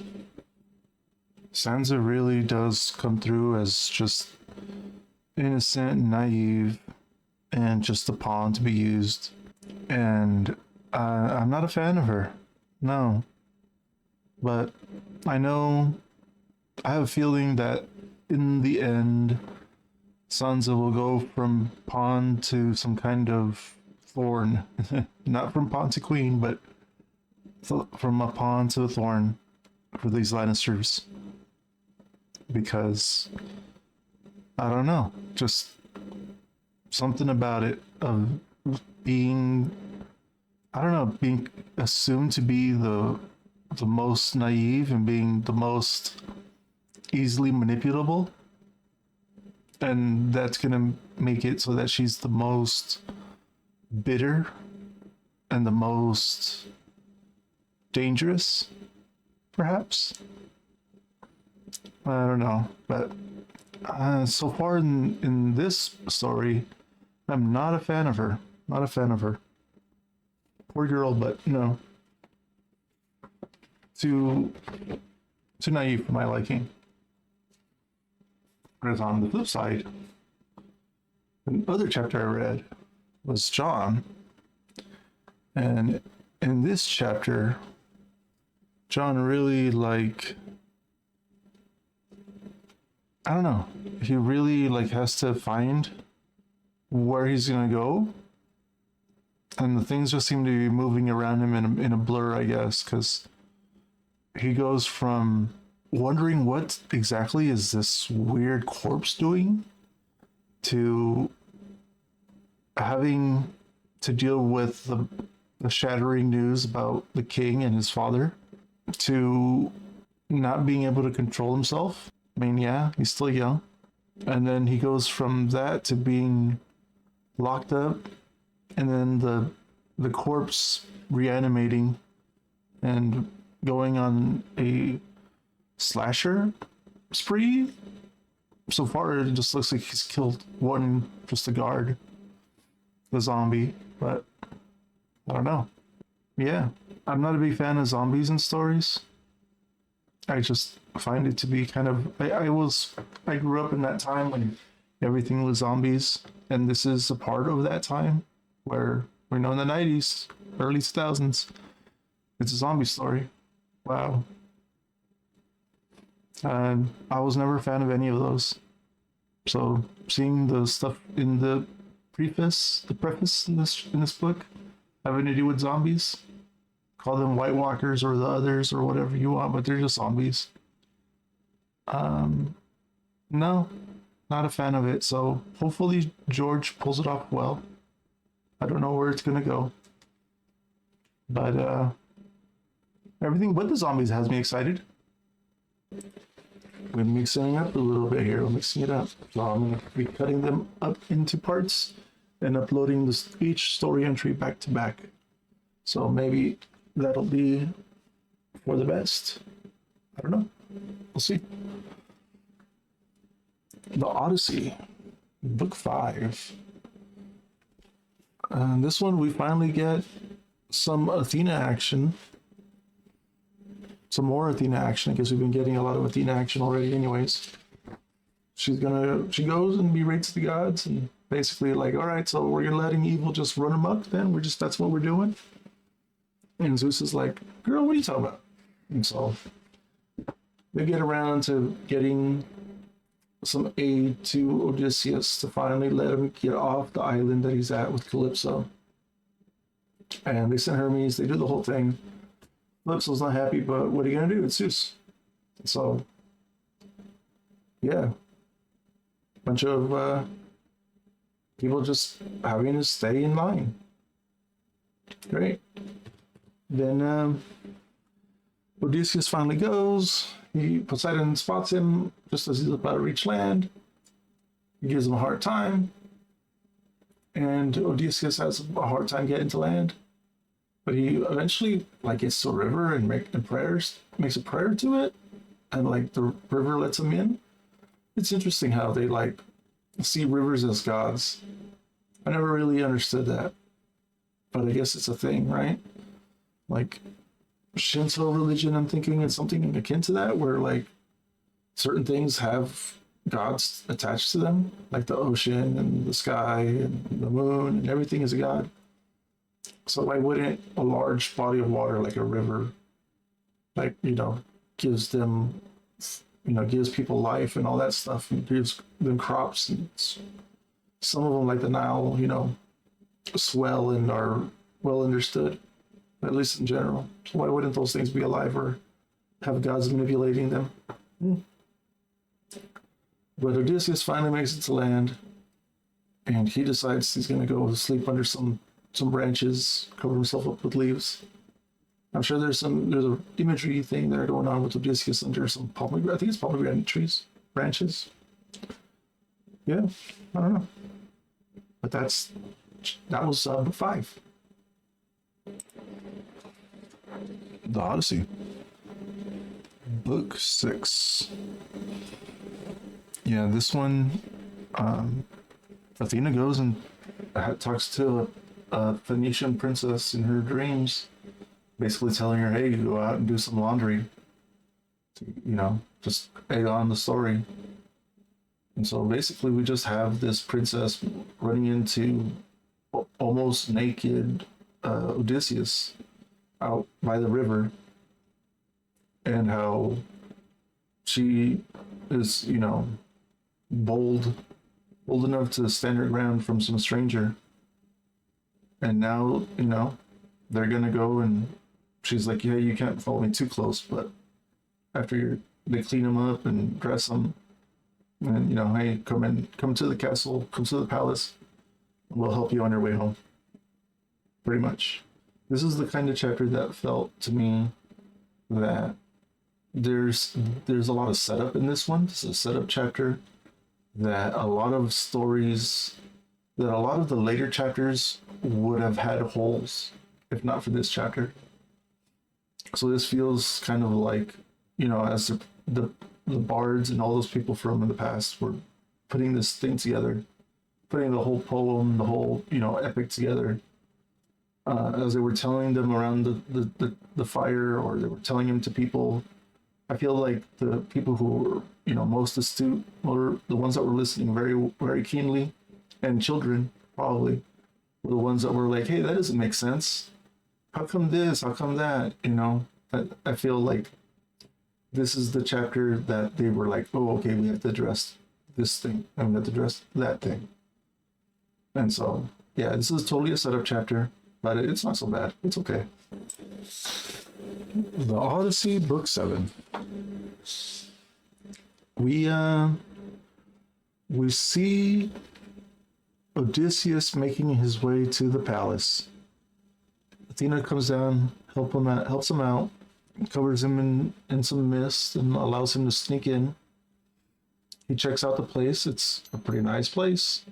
Sansa really does come through as just innocent and naive and just a pawn to be used. And I'm not a fan of her. No. But I know, I have a feeling that in the end, Sansa will go from pawn to some kind of thorn. Not from pawn to queen, but from a pawn to a thorn for these Lannisters. Because, I don't know, just something about it of being, I don't know, being assumed to be the most naive and being the most easily manipulable. And that's gonna make it so that she's the most bitter and the most dangerous, perhaps. I don't know, but so far in this story, I'm not a fan of her. Not a fan of her. Poor girl, but too naive for my liking. Whereas on the flip side, another chapter I read was Jon. And in this chapter, Jon really I don't know, he really has to find where he's gonna go. And the things just seem to be moving around him in a blur, I guess, because he goes from wondering what exactly is this weird corpse doing to having to deal with the shattering news about the king and his father, to not being able to control himself. I mean, yeah, he's still young. And then he goes from that to being locked up, and then the corpse reanimating and going on a slasher spree. So far, it just looks like he's killed just a guard, the zombie, but I don't know. Yeah, I'm not a big fan of zombies in stories. I just find it to be kind of, I grew up in that time when everything was zombies, and this is a part of that time where we know in the 90s, early 2000s, it's a zombie story. Wow. And I was never a fan of any of those. So seeing the stuff in the preface in this book having to do with zombies, call them White Walkers or the others or whatever you want, but they're just zombies. No, not a fan of it. So hopefully George pulls it off well. I don't know where it's gonna go, but everything but the zombies has me excited. We're mixing it up a little bit here. We're mixing it up. So I'm going to be cutting them up into parts and uploading each story entry back to back. So maybe that'll be for the best. I don't know. We'll see. The Odyssey, book 5. And this one we finally get some Athena action. Some more Athena action, because we've been getting a lot of Athena action already anyways. She goes and berates the gods and basically all right, so we're letting evil just run amok then? That's what we're doing? And Zeus is like, girl, what are you talking about? And so they get around to getting some aid to Odysseus to finally let him get off the island that he's at with Calypso. And they send Hermes, they do the whole thing. Calypso's not happy, but what are you gonna do? It's Zeus. So, yeah, bunch of people just having to stay in line. Great. Then Odysseus finally goes. Poseidon spots him just as he's about to reach land. He gives him a hard time, and Odysseus has a hard time getting to land. But he eventually like gets to a river and makes a prayer to it, and like the river lets him in. It's interesting how they like see rivers as gods. I never really understood that, but I guess it's a thing, right? Like Shinto religion, I'm thinking it's something akin to that, where like certain things have gods attached to them, like the ocean and the sky and the moon, and everything is a god. So why wouldn't a large body of water like a river, like gives them, gives people life and all that stuff, and gives them crops, and some of them like the Nile, swell and are well understood, at least in general. So why wouldn't those things be alive or have gods manipulating them? But Odysseus finally makes it to land, and he decides he's going to go sleep under some branches, cover himself up with leaves. I'm sure there's a imagery thing there going on with Odysseus under some pomegranate. I think it's pomegranate trees, branches. Yeah, I don't know, but that was book 5, The Odyssey. Book 6. Yeah, this one, Athena goes and talks to a Phoenician princess in her dreams, basically telling her, "Hey, go out and do some laundry." Just egg on the story. And so basically, we just have this princess running into almost naked Odysseus out by the river, and how she is, bold enough to stand her ground from some stranger. And now, they're gonna go, and she's like, "Yeah, you can't follow me too close." But after they clean him up and dress him, and hey, come to the castle, come to the palace, and we'll help you on your way home. Pretty much, this is the kind of chapter that felt to me that there's a lot of setup in this one. This is a setup chapter that a lot of the later chapters would have had holes if not for this chapter. So this feels kind of like, as the bards and all those people from in the past were putting this thing together, putting the whole poem, the whole, epic together, as they were telling them around the fire, or they were telling him to people. I feel like the people who were, most astute were the ones that were listening very, very keenly, and children probably were the ones that were like, "Hey, that doesn't make sense. How come this? How come that?" I feel like this is the chapter that they were like, "Oh, okay, we have to address this thing, and we have to address that thing." And so, yeah, this is totally a setup chapter, but it's not so bad. It's okay. The Odyssey, Book 7. We see Odysseus making his way to the palace. Athena comes down, helps him out, covers him in some mist, and allows him to sneak in. He checks out the place. It's a pretty nice place.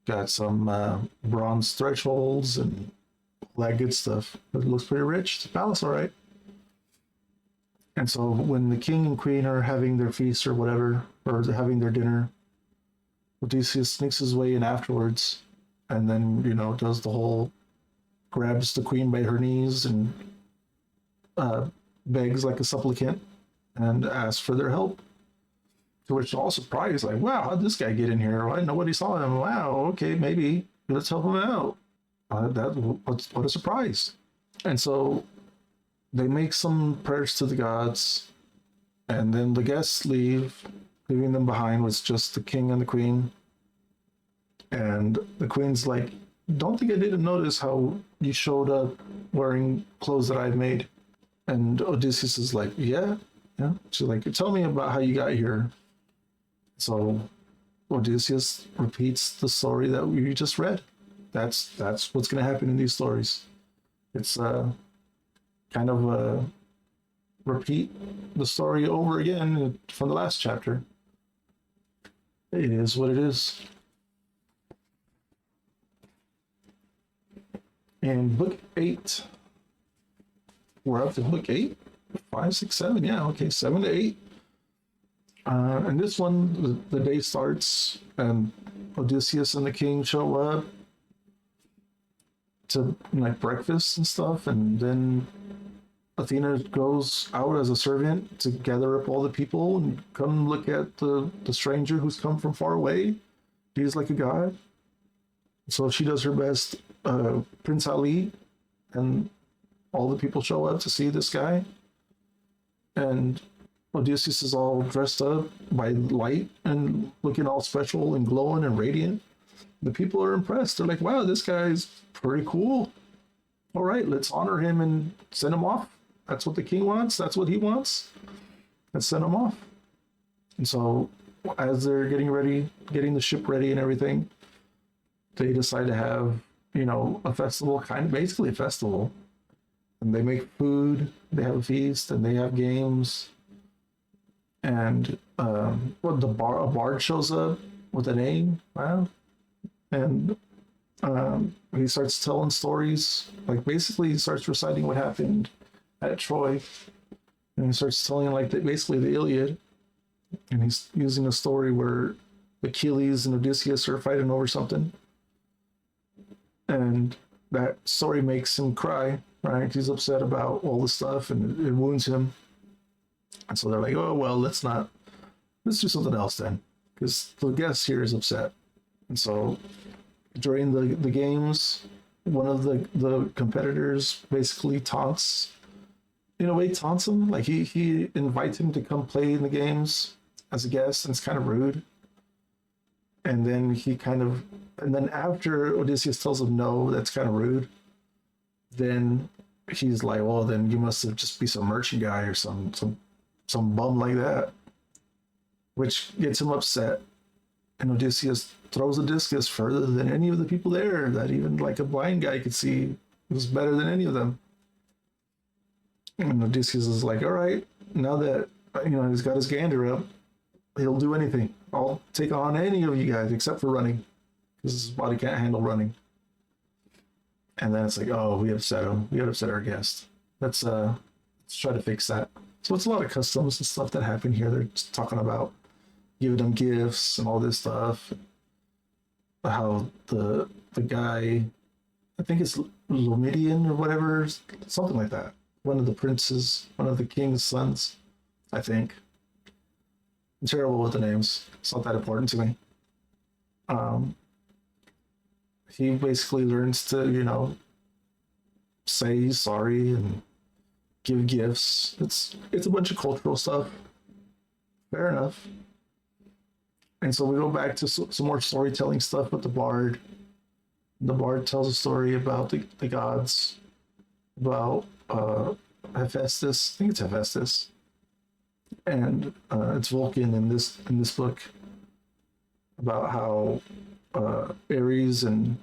Got some bronze thresholds and all that good stuff. It looks pretty rich. It's a palace, all right. And so when the king and queen are having their feast or whatever, or they're having their dinner, Odysseus sneaks his way in afterwards, and then, does the whole grabs the queen by her knees and begs like a supplicant and asks for their help. To which they're all surprised, like, "Wow, how'd this guy get in here? Well, nobody saw him. Wow, okay, maybe let's help him out." What a surprise. And so they make some prayers to the gods, and then the guests leave, leaving them behind with just the king and the queen. And the queen's like, "Don't think I didn't notice how you showed up wearing clothes that I've made." And Odysseus is like, "Yeah, yeah." She's like, "Tell me about how you got here." So Odysseus repeats the story that we just read. That's what's going to happen in these stories. It's kind of repeat the story over again from the last chapter. It is what it is. In book 8, we're up to book 8, 5, 6, 7. Yeah, okay, 7 to 8. And this one, the day starts, and Odysseus and the king show up to like breakfast and stuff, and then Athena goes out as a servant to gather up all the people and come look at the stranger who's come from far away. He's like a god. So she does her best, Prince Ali, and all the people show up to see this guy. And Odysseus is all dressed up by light and looking all special and glowing and radiant. The people are impressed. They're like, wow, this guy's pretty cool. All right, let's honor him and send him off. That's what the king wants. That's what he wants. Let's send him off. And so as they're getting ready, getting the ship ready and everything, they decide to have, a festival, kind of basically a festival. And they make food, they have a feast, and they have games. And a bard shows up with a name. Wow. And he starts telling stories. Like basically, he starts reciting what happened at Troy, and he starts telling basically the Iliad. And he's using a story where Achilles and Odysseus are fighting over something, and that story makes him cry. Right? He's upset about all the stuff, and it wounds him. And so they're like, "Oh well, let's do something else then," because the guest here is upset. And so during the games, one of the competitors basically taunts him. Like he invites him to come play in the games as a guest, and it's kind of rude. And then after Odysseus tells him no, that's kind of rude, then he's like, well, then you must have just be some merchant guy or some bum like that, which gets him upset. And Odysseus throws the discus further than any of the people there, that even like a blind guy could see was better than any of them. And Odysseus is like, all right, now that he's got his gander up, he'll do anything. I'll take on any of you guys except for running, because his body can't handle running. And then it's like, oh, we upset him. We got upset our guest. Let's try to fix that. So it's a lot of customs and stuff that happen here. They're just talking about giving them gifts and all this stuff. How the guy, I think it's Lomidian or whatever, something like that. One of the princes, one of the king's sons, I think. I'm terrible with the names. It's not that important to me. He basically learns to, say he's sorry and give gifts. It's a bunch of cultural stuff. Fair enough. And so we go back to some more storytelling stuff with the bard. The bard tells a story about the gods, about Hephaestus. I think it's Hephaestus, and it's Vulcan in this book, about how Ares and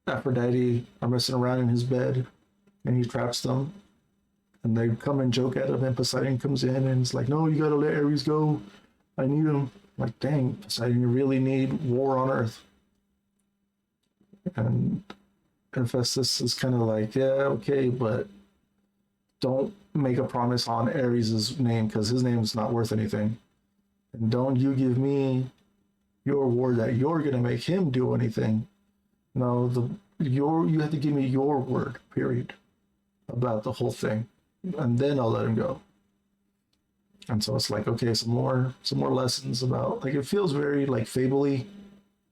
Aphrodite are messing around in his bed, and he traps them, and they come and joke at him, and Poseidon comes in and is like, no, you gotta let Ares go, I need him. Like, dang, Poseidon, you really need war on Earth. And Hephaestus is kind of like, yeah, okay, but don't make a promise on Ares' name, because his name's not worth anything. And don't you give me your word that you're gonna make him do anything. No, you have to give me your word, period, about the whole thing, and then I'll let him go. And so it's like, okay, some more lessons about, like, it feels very like fable-y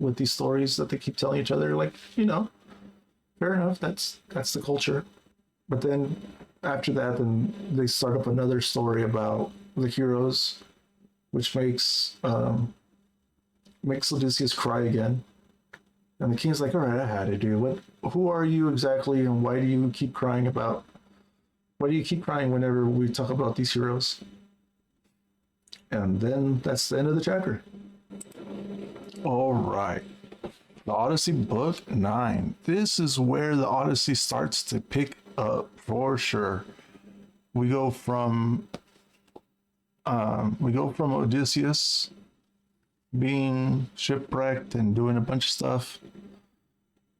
with these stories that they keep telling each other. Like, fair enough, that's the culture. But then after that, then they start up another story about the heroes, which makes Odysseus cry again. And the king's like, all right, I had to do. Who are you exactly, and why do you keep crying whenever we talk about these heroes? And then that's the end of the chapter. All right. The Odyssey Book 9. This is where the Odyssey starts to pick up for sure. We go from Odysseus being shipwrecked and doing a bunch of stuff,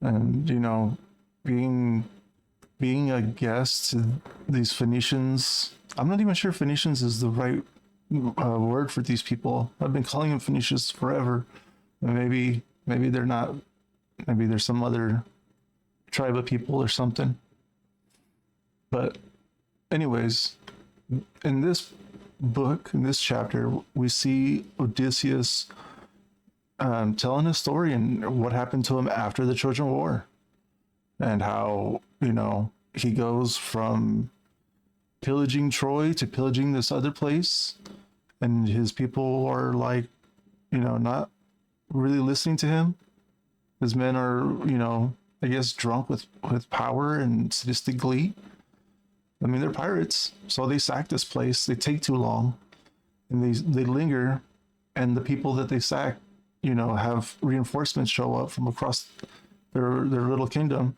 and being being a guest to these Phoenicians. I'm not even sure Phoenicians is the right word for these people. I've been calling them Phoenicians forever. Maybe they're not. Maybe there's some other tribe of people or something. But anyways, in this book, in this chapter, we see Odysseus telling his story and what happened to him after the Trojan War, and how, he goes from pillaging Troy to pillaging this other place, and his people are like, not really listening to him. His men are, I guess, drunk with power and sadistic glee. I mean, they're pirates, so they sack this place. They take too long, and they linger, and the people that they sack, have reinforcements show up from across their little kingdom,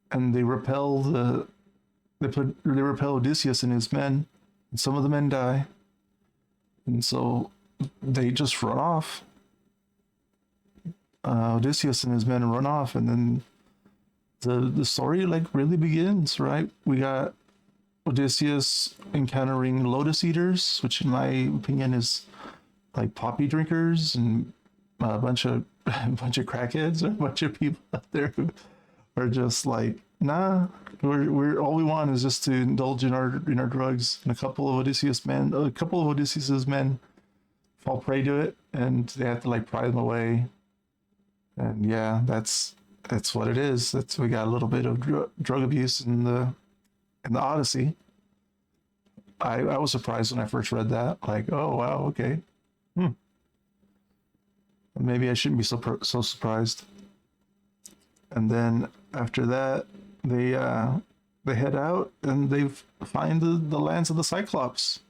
and they repel Odysseus and his men, and some of the men die, and so they just run off. Odysseus and his men run off, and then the story like really begins, right? We got Odysseus encountering lotus eaters, which in my opinion is like poppy drinkers and a bunch of crackheads, or a bunch of people out there who are just like, nah, we're all we want is just to indulge in our drugs. And a couple of Odysseus's men fall prey to it, and they have to like pry them away. And yeah, that's what it is. We got a little bit of drug abuse in the Odyssey. I was surprised when I first read that. Like, oh wow, okay. Maybe I shouldn't be so surprised. And then after that, they head out and they find the lands of the Cyclops.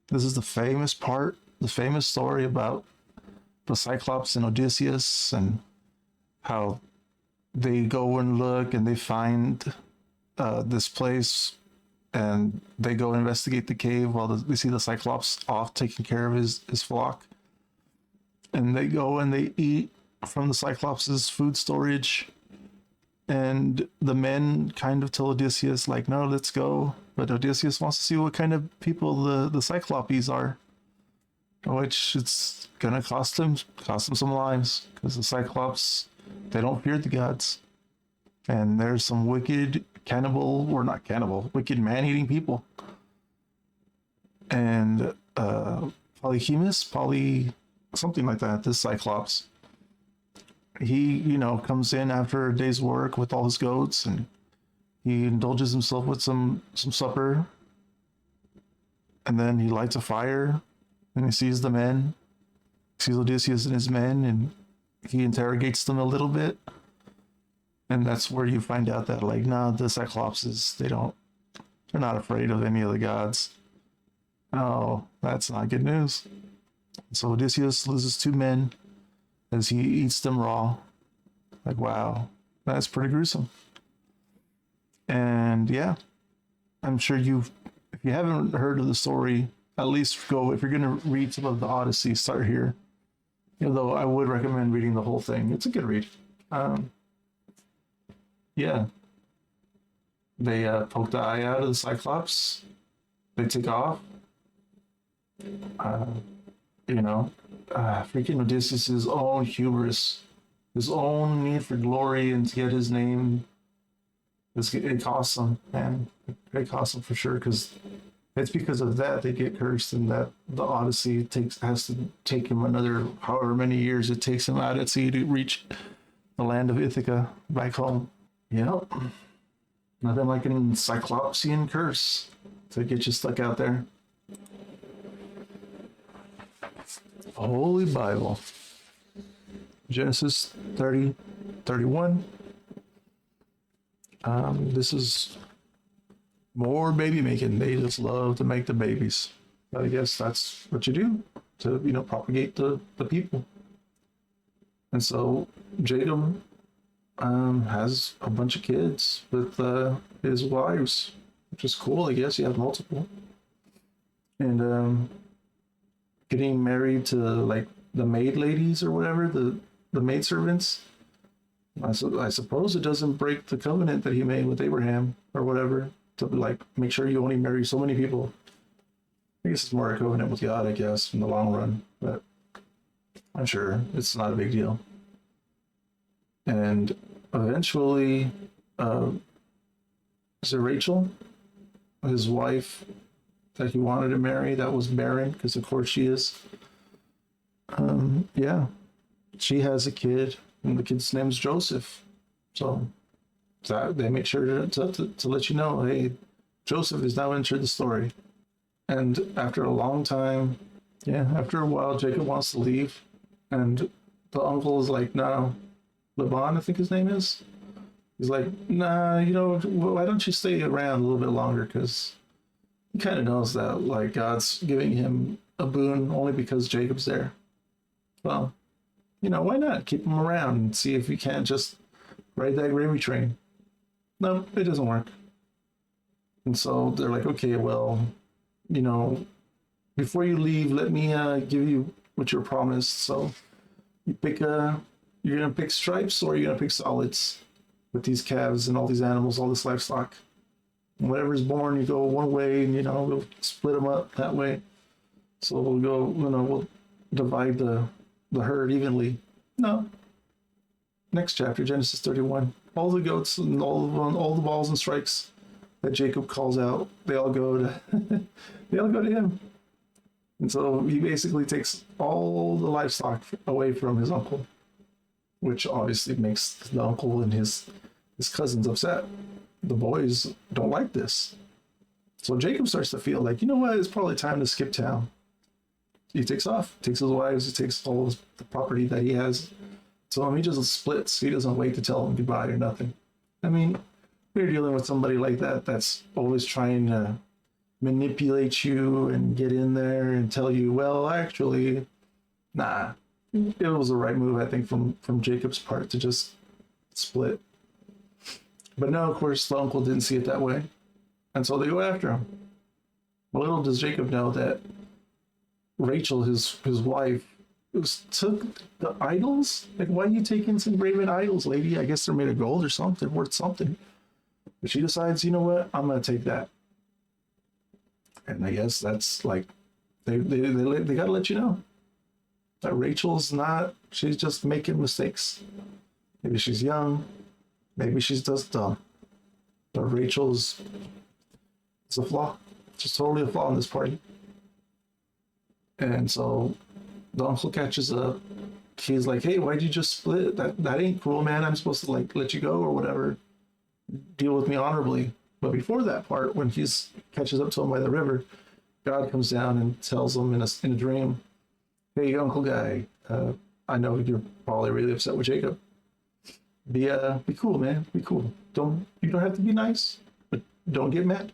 This is the famous story about the Cyclops and Odysseus, and how they go and look and they find this place, and they go investigate the cave while they see the Cyclops off taking care of his flock. And they go and they eat from the Cyclops' food storage. And the men kind of tell Odysseus, like, no, let's go. But Odysseus wants to see what kind of people the Cyclopes are, which it's gonna cost him some lives, because the Cyclops, they don't fear the gods, and there's some wicked wicked man-eating people. And something like that, this Cyclops, he comes in after a day's work with all his goats, and he indulges himself with some supper, and then he lights a fire, and he sees Odysseus and his men, and he interrogates them a little bit. And that's where you find out that, like, no, the Cyclopses, they're not afraid of any of the gods. Oh, that's not good news. So Odysseus loses 2 men as he eats them raw. Like, wow, that's pretty gruesome. And yeah, I'm sure if you haven't heard of the story, at least go, if you're going to read some of the Odyssey, start here. Though I would recommend reading the whole thing. It's a good read. Yeah. They poke the eye out of the Cyclops. They take off. Freaking Odysseus' own hubris, his own need for glory and to get his name, it costs him, man. It costs him for sure, because it's because of that they get cursed, and that the Odyssey has to take him another however many years it takes him out at sea to reach the land of Ithaca back home. Yep. Nothing like an Cyclopsian curse to get you stuck out there. Holy Bible. Genesis 30:31. This is more baby making. They just love to make the babies. I guess that's what you do to, propagate the people. And so Jacob has a bunch of kids with his wives, which is cool. I guess he has multiple. And getting married to like the maid ladies or whatever, the maid servants. I suppose it doesn't break the covenant that he made with Abraham or whatever to like make sure you only marry so many people. I guess it's more a covenant with God, I guess, in the long run, but I'm sure it's not a big deal. And eventually, uh, is it Rachel, his wife that he wanted to marry, that was barren, because of course she is. Yeah, she has a kid, and the kid's name's Joseph. So that they make sure to let you know, hey, Joseph is now entered the story. And after a long time, yeah, after a while, Jacob wants to leave, and the uncle is like, no, Laban, I think his name is. He's like, nah, why don't you stay around a little bit longer? Because he kind of knows that, like, God's giving him a boon only because Jacob's there. Well, why not keep him around and see if you can't just ride that gravy train? No, it doesn't work. And so they're like, okay, well, before you leave, let me give you what you're promised. So you you're gonna pick stripes or you're gonna pick solids with these calves and all these animals, all this livestock. And whatever's born, you go one way, and we'll split them up that way. So we'll go, we'll divide the herd evenly. No. Next chapter, Genesis 31. All the goats and all the balls and strikes that Jacob calls out, they all go to they all go to him. And so he basically takes all the livestock away from his uncle, which obviously makes the uncle and his cousins upset. The boys don't like this. So Jacob starts to feel like, you know what, it's probably time to skip town. He takes off, takes his wives, he takes all the property that he has. So he just splits. He doesn't wait to tell them goodbye or nothing. I mean, you're dealing with somebody like that that's always trying to manipulate you and get in there and tell you, well, actually, nah. It was the right move, I think, from Jacob's part to just split. But no, of course, the uncle didn't see it that way. And so they go after him. Little does Jacob know that Rachel, his wife, took the idols. Like, why are you taking some graven idols, lady? I guess they're made of gold or something, worth something. But she decides, you know what? I'm going to take that. And I guess that's like, they got to let you know that Rachel's not, she's just making mistakes. Maybe she's young. Maybe she's just dumb. But Rachel's, it's a flaw. Just totally a flaw in this party. And so the uncle catches up. He's like, hey, why'd you just split? That ain't cool, man. I'm supposed to like let you go or whatever. Deal with me honorably. But before that part, when he's catches up to him by the river, God comes down and tells him in a dream, hey, uncle guy, I know you're probably really upset with Jacob. Be cool, man. Be cool. You don't have to be nice, but don't get mad.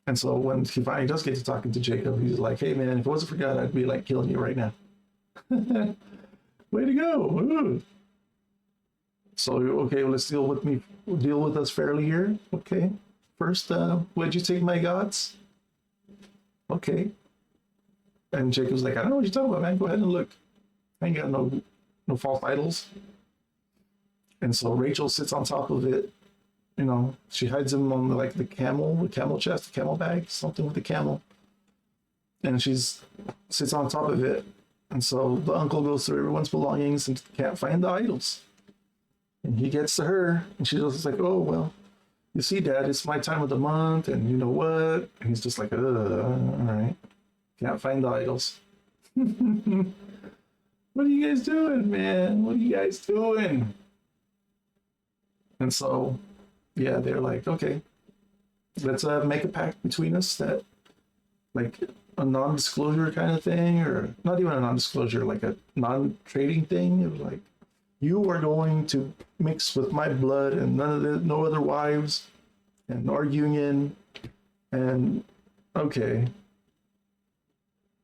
And so when he finally does get to talking to Jacob, he's like, hey man, if it wasn't for God, I'd be like killing you right now. Way to go. Ooh. So okay, well, let's deal with us fairly here. Okay. First, where'd you take my gods? Okay. And Jacob's like, I don't know what you're talking about, man. Go ahead and look. I ain't got no false idols. And so Rachel sits on top of it. She hides him on the camel chest, the camel bag, something with the camel. And sits on top of it. And so the uncle goes through everyone's belongings and can't find the idols. And he gets to her, and she's just like, oh, well, you see, Dad, it's my time of the month, and you know what? And he's just like, all right. Can't find the idols. What are you guys doing, man? What are you guys doing? And so, yeah, they're like, okay, let's make a pact between us that, like, a non-disclosure kind of thing, or not even a non-disclosure, like a non-trading thing. It was like, you are going to mix with my blood and no other wives, and our union, and okay.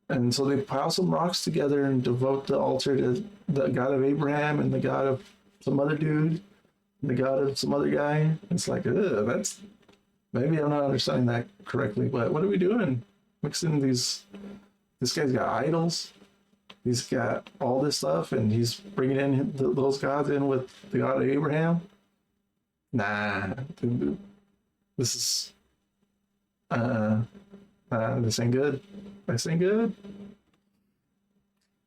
And so they pile some rocks together and devote the altar to the God of Abraham and the God of some other dude, and the God of some other guy. It's like, that's, maybe I'm not understanding that correctly, but what are we doing? Mixing this guy's got idols. He's got all this stuff, and he's bringing in those gods in with the God of Abraham. Nah, dude, this is this ain't good. This ain't good.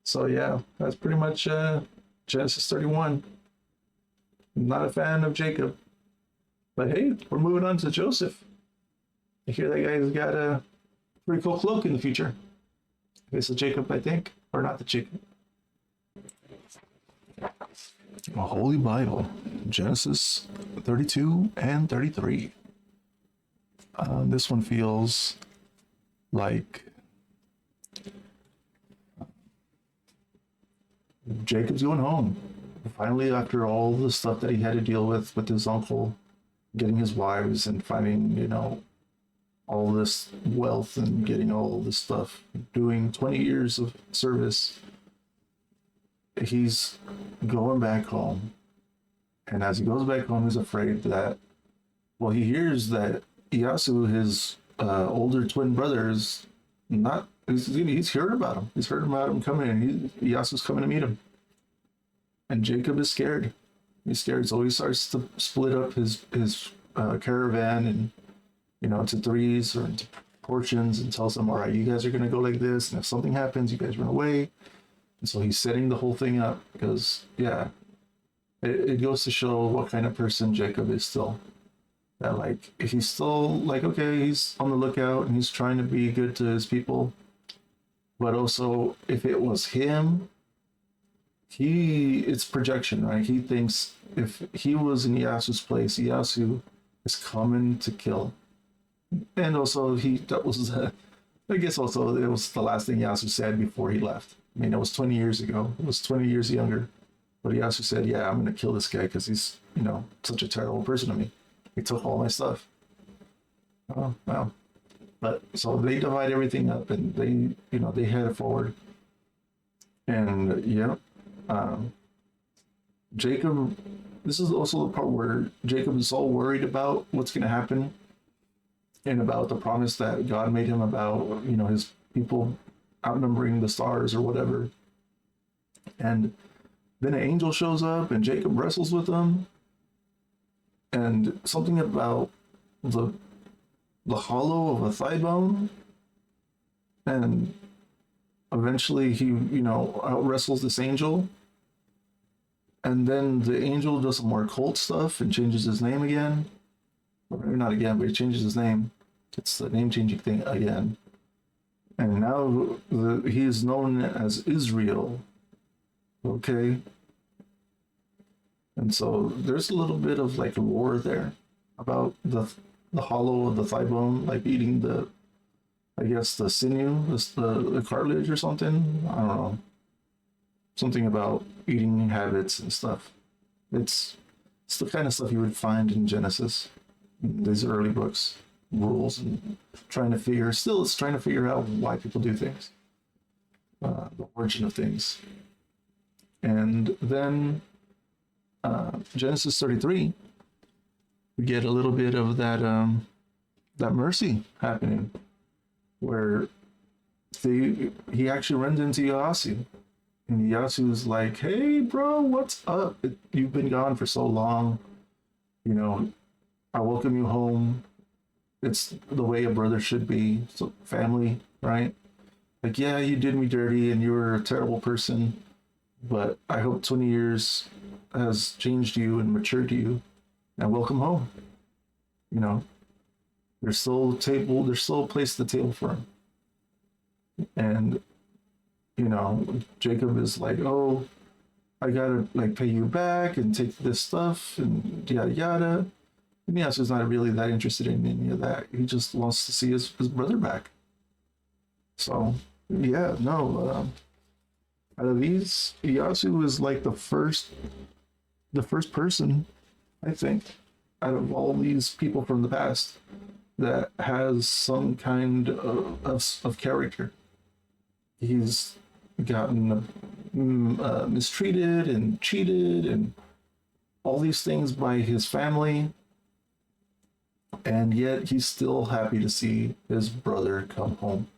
So yeah, that's pretty much Genesis 31. Not a fan of Jacob, but hey, we're moving on to Joseph. I hear that guy's got a pretty cool cloak in the future. It's a Jacob, I think, or not the Jacob. A Holy Bible, Genesis 32 and 33. This one feels like Jacob's going home. Finally, after all the stuff that he had to deal with his uncle, getting his wives and finding, all this wealth and getting all this stuff, doing 20 years of service, he's going back home. And as he goes back home, he's afraid that, well, he hears that Iyasu, his older twin brother, is not, he's heard about him. He's heard about him coming, and Iyasu's coming to meet him. And Jacob is scared. He's scared, so he starts to split up his caravan and into threes or into portions, and tells them, all right, you guys are going to go like this, and if something happens, you guys run away. And so he's setting the whole thing up because, yeah, it goes to show what kind of person Jacob is still. That, like, he's still, like, okay, he's on the lookout and he's trying to be good to his people. But also, if it was him, it's projection, right? He thinks if he was in Iyasu's place, Iyasu is coming to kill. And also, that was, I guess also, it was the last thing Iyasu said before he left. I mean, it was 20 years ago. It was 20 years younger. But Iyasu said, yeah, I'm going to kill this guy because he's, such a terrible person to me. He took all my stuff. Oh, wow. But so they divide everything up and they head forward. And Jacob, this is also the part where Jacob is all worried about what's going to happen and about the promise that God made him about, his people outnumbering the stars or whatever. And then an angel shows up and Jacob wrestles with him. And something about the hollow of a thigh bone. And eventually he, out wrestles this angel. And then the angel does some more cult stuff and changes his name again. Or maybe not again, but he changes his name. It's the name changing thing again. And now he is known as Israel. Okay. And so there's a little bit of like lore there about the hollow of the thigh bone, like eating the sinew, the cartilage or something. I don't know. Something about eating habits and stuff. It's the kind of stuff you would find in Genesis, these early books, rules, and it's trying to figure out why people do things, the origin of things. And then Genesis 33, we get a little bit of that mercy happening, where he actually runs into Yasu, and Yasu's like, "Hey, bro, what's up? You've been gone for so long. I welcome you home. It's the way a brother should be. So family, right? Like, yeah, you did me dirty, and you were a terrible person, but I hope 20 years has changed you and matured you, and welcome home. There's still a place at the table for him." And Jacob is like, "Oh, I gotta pay you back and take this stuff and yada yada." And Yasu's not really that interested in any of that. He just wants to see his brother back. So yeah, no. Out of these, Iyasu is like the first person, I think, out of all these people from the past that has some kind of character. He's gotten mistreated and cheated and all these things by his family, and yet he's still happy to see his brother come home,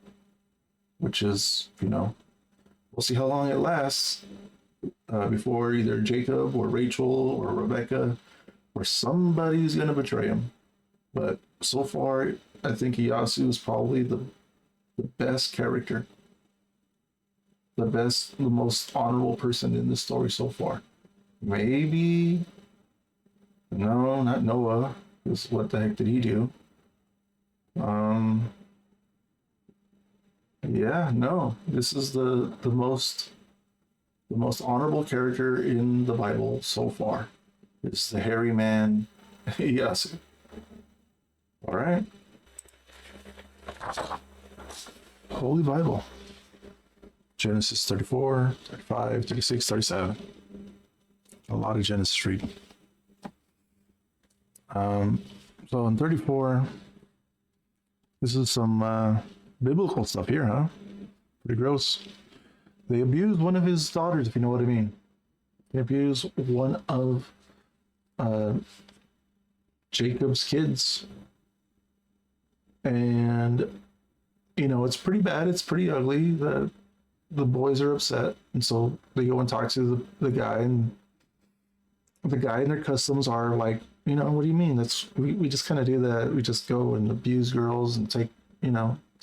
which is, We'll see how long it lasts before either Jacob or Rachel or Rebecca or somebody's going to betray him. But so far, I think Iyasu is probably the best character, the most honorable person in the story so far. Maybe, no, not Noah, because what the heck did he do? Yeah, no, this is the most honorable character in the Bible so far. It's the hairy man, Iyasu. All right. Holy Bible. Genesis 34, 35, 36, 37. A lot of Genesis reading. So in 34, this is some biblical stuff here, huh? Pretty gross. They abused one of his daughters, if you know what I mean. They abused one of Jacob's kids. And, you know, it's pretty bad. It's pretty ugly. The boys are upset. And so they go and talk to the guy. And the guy and their customs are like, you know, what do you mean? We just kind of do that. We just go and abuse girls and take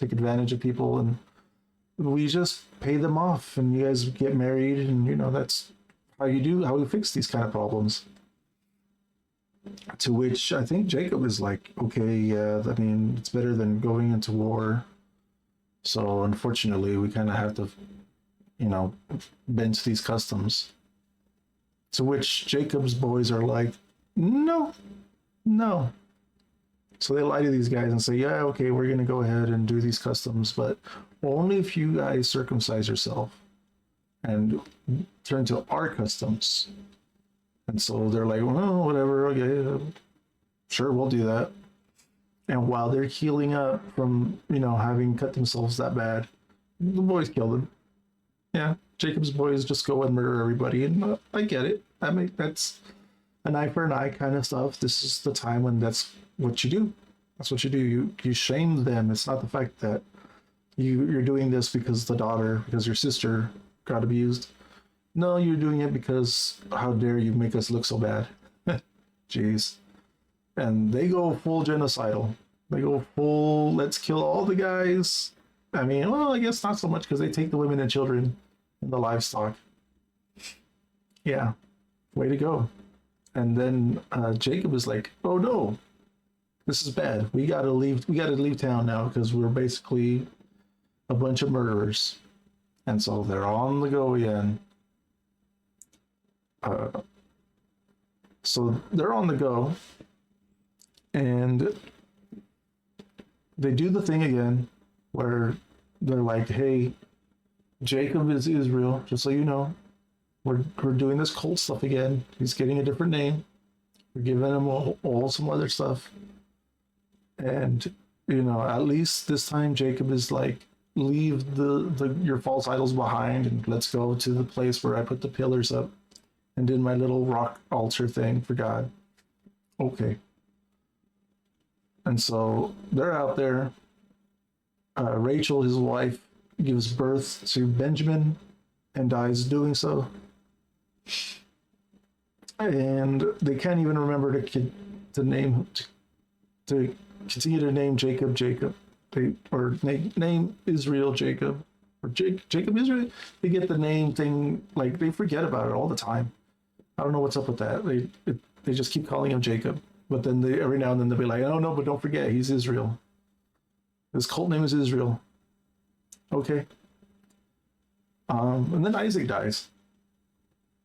advantage of people. And we just pay them off. And you guys get married. And, you know, that's how you fix these kind of problems. To which I think Jacob is like, okay, yeah, I mean, it's better than going into war. So unfortunately, we kind of have to, you know, bend to these customs. To which Jacob's boys are like, no. So they lie to these guys and say, yeah, okay, we're going to go ahead and do these customs, but only if you guys circumcise yourself and turn to our customs. And so they're like, well, whatever, okay, sure, we'll do that. And while they're healing up from, you know, having cut themselves that bad, the boys kill them. Yeah, Jacob's boys just go and murder everybody, and I get it. I mean, that's an eye for an eye kind of stuff. This is the time when that's what you do. That's what you do. You shame them. It's not the fact that you're doing this because your sister got abused. No, you're doing it because how dare you make us look so bad. Jeez. And they go full genocidal. They go full, let's kill all the guys. I mean, well, I guess not so much because they take the women and children and the livestock. Yeah, way to go. And then Jacob is like, oh no, this is bad. We gotta leave town now because we're basically a bunch of murderers. And so they're on the go again. So they're on the go, and they do the thing again where they're like, hey, Jacob is Israel, just so you know. We're doing this cult stuff again. He's getting a different name. We're giving him all some other stuff. And, you know, at least this time Jacob is like, leave your false idols behind and let's go to the place where I put the pillars up and did my little rock altar thing for God. Okay. And so they're out there. Rachel, his wife, gives birth to Benjamin and dies doing so. And they can't even remember to continue to name Jacob Jacob. Name Israel Jacob. Or Jacob Israel. They get the name thing, like they forget about it all the time. I don't know what's up with that. They just keep calling him Jacob. But then every now and then they'll be like, oh no, but don't forget, he's Israel. His cult name is Israel. Okay. And then Isaac dies.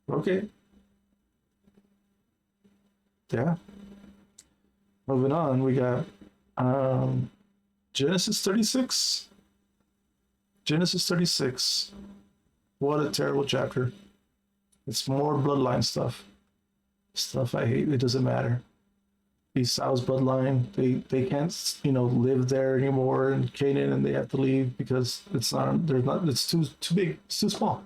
Okay. Yeah. Moving on, we got Genesis 36. Genesis 36. What a terrible chapter. It's more bloodline stuff. Stuff I hate. It doesn't matter. Esau's bloodline, they can't, you know, live there anymore in Canaan, and they have to leave because it's too big, it's too small.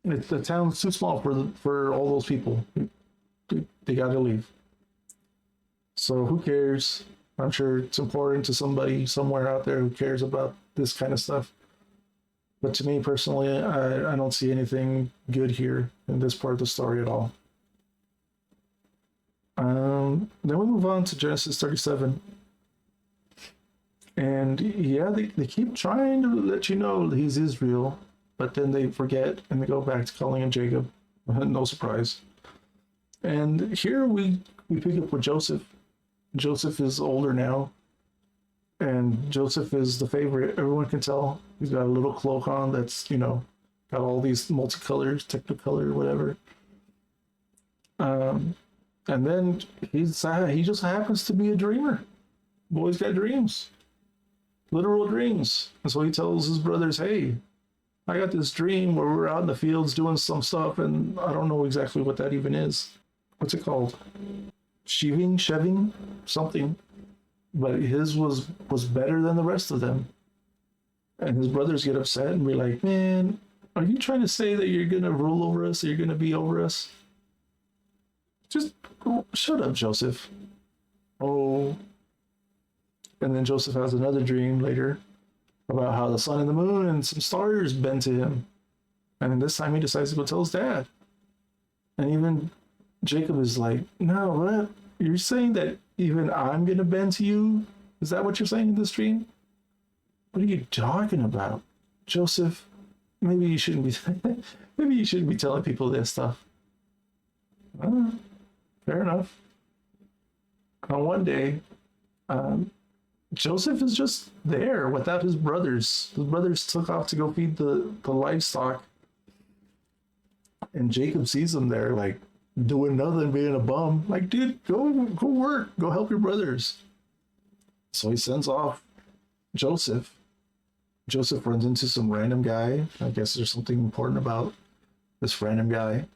The town's too small for all those people. They got to leave. So who cares? I'm sure it's important to somebody somewhere out there who cares about this kind of stuff. But to me personally, I don't see anything good here in this part of the story at all. Then we move on to Genesis 37. And yeah, they keep trying to let you know he's Israel, but then they forget and they go back to calling him Jacob. No surprise. And here we pick up with Joseph. Joseph is older now, and Joseph is the favorite. Everyone can tell. He's got a little cloak on that's, got all these multicolors, technicolor, whatever. And then he just happens to be a dreamer. Boy's got dreams, literal dreams. And so he tells his brothers, "Hey, I got this dream where we're out in the fields doing some stuff, and I don't know exactly what that even is. What's it called? Sheving, something. But his was better than the rest of them." And his brothers get upset and be like, "Man, are you trying to say that you're gonna rule over us? That you're gonna be over us? Just shut up, Joseph." Oh. And then Joseph has another dream later about how the sun and the moon and some stars bend to him. And then this time he decides to go tell his dad. And even Jacob is like, "No, what? You're saying that even I'm going to bend to you? Is that what you're saying in this dream? What are you talking about? Joseph, maybe you shouldn't be maybe you shouldn't be telling people this stuff." Fair enough. On one day, Joseph is just there without his brothers. His brothers took off to go feed the livestock. And Jacob sees him there, like, doing nothing, being a bum. Like, dude, go work. Go help your brothers. So he sends off Joseph. Joseph runs into some random guy. I guess there's something important about this random guy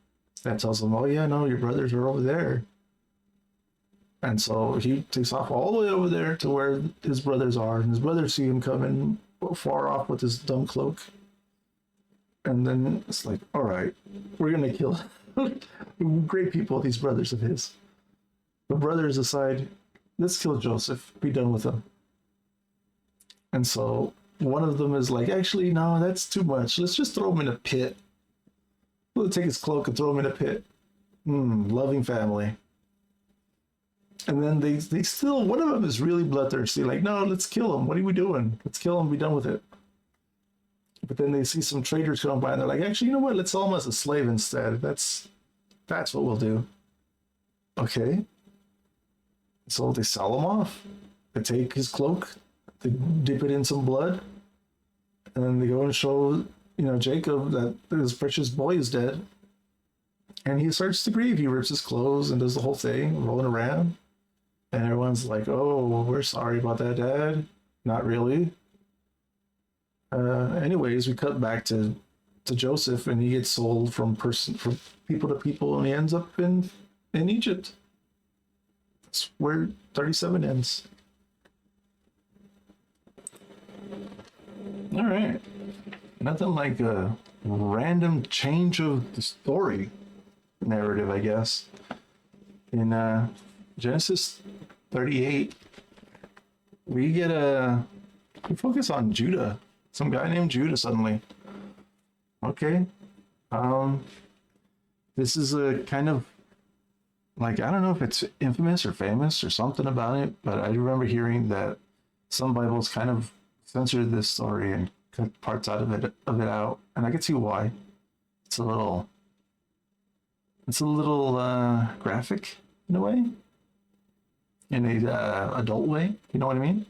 that tells him, "Oh, yeah, no, your brothers are over there." And so he takes off all the way over there to where his brothers are. And his brothers see him coming far off with his dumb cloak. And then it's like, all right, we're going to kill great people, these brothers of his. The brothers decide, let's kill Joseph, be done with him. And so one of them is like, actually, no, that's too much. Let's just throw him in a pit. We'll take his cloak and throw him in a pit. Loving family. And then they still, one of them is really bloodthirsty. Like, no, let's kill him. What are we doing? Let's kill him, be done with it. But then they see some traders come by and they're like, actually, you know what? Let's sell him as a slave instead. That's what we'll do. Okay. So they sell him off. They take his cloak, they dip it in some blood, and then they go and show, Jacob that his precious boy is dead. And he starts to grieve. He rips his clothes and does the whole thing, rolling around. And everyone's like, "Oh, we're sorry about that, Dad." Not really. Anyways, we cut back to Joseph, and he gets sold from people to people, and he ends up in Egypt. That's where 37 ends. All right. Nothing like a random change of the story narrative, I guess. In Genesis 38, we focus on Judah. Some guy named Judah suddenly. Okay. This is a kind of, like, I don't know if it's infamous or famous or something about it, but I remember hearing that some Bibles kind of censored this story and cut parts out of it out, and I can see why. It's a little graphic in a way, in a adult way. You know what I mean?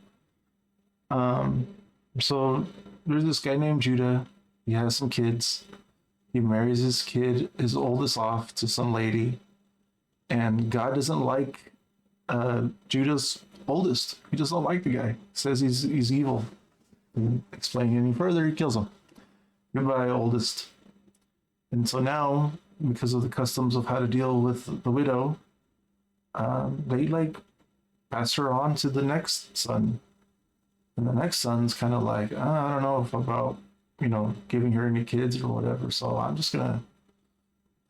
So there's this guy named Judah. He has some kids. He marries his oldest off to some lady, and God doesn't like Judah's oldest. He just don't like the guy. He says he's evil. And explaining any further, he kills him. Goodbye, oldest. And so now, because of the customs of how to deal with the widow, they pass her on to the next son. And the next son's kind of like, I don't know if about, giving her any kids or whatever. So I'm just going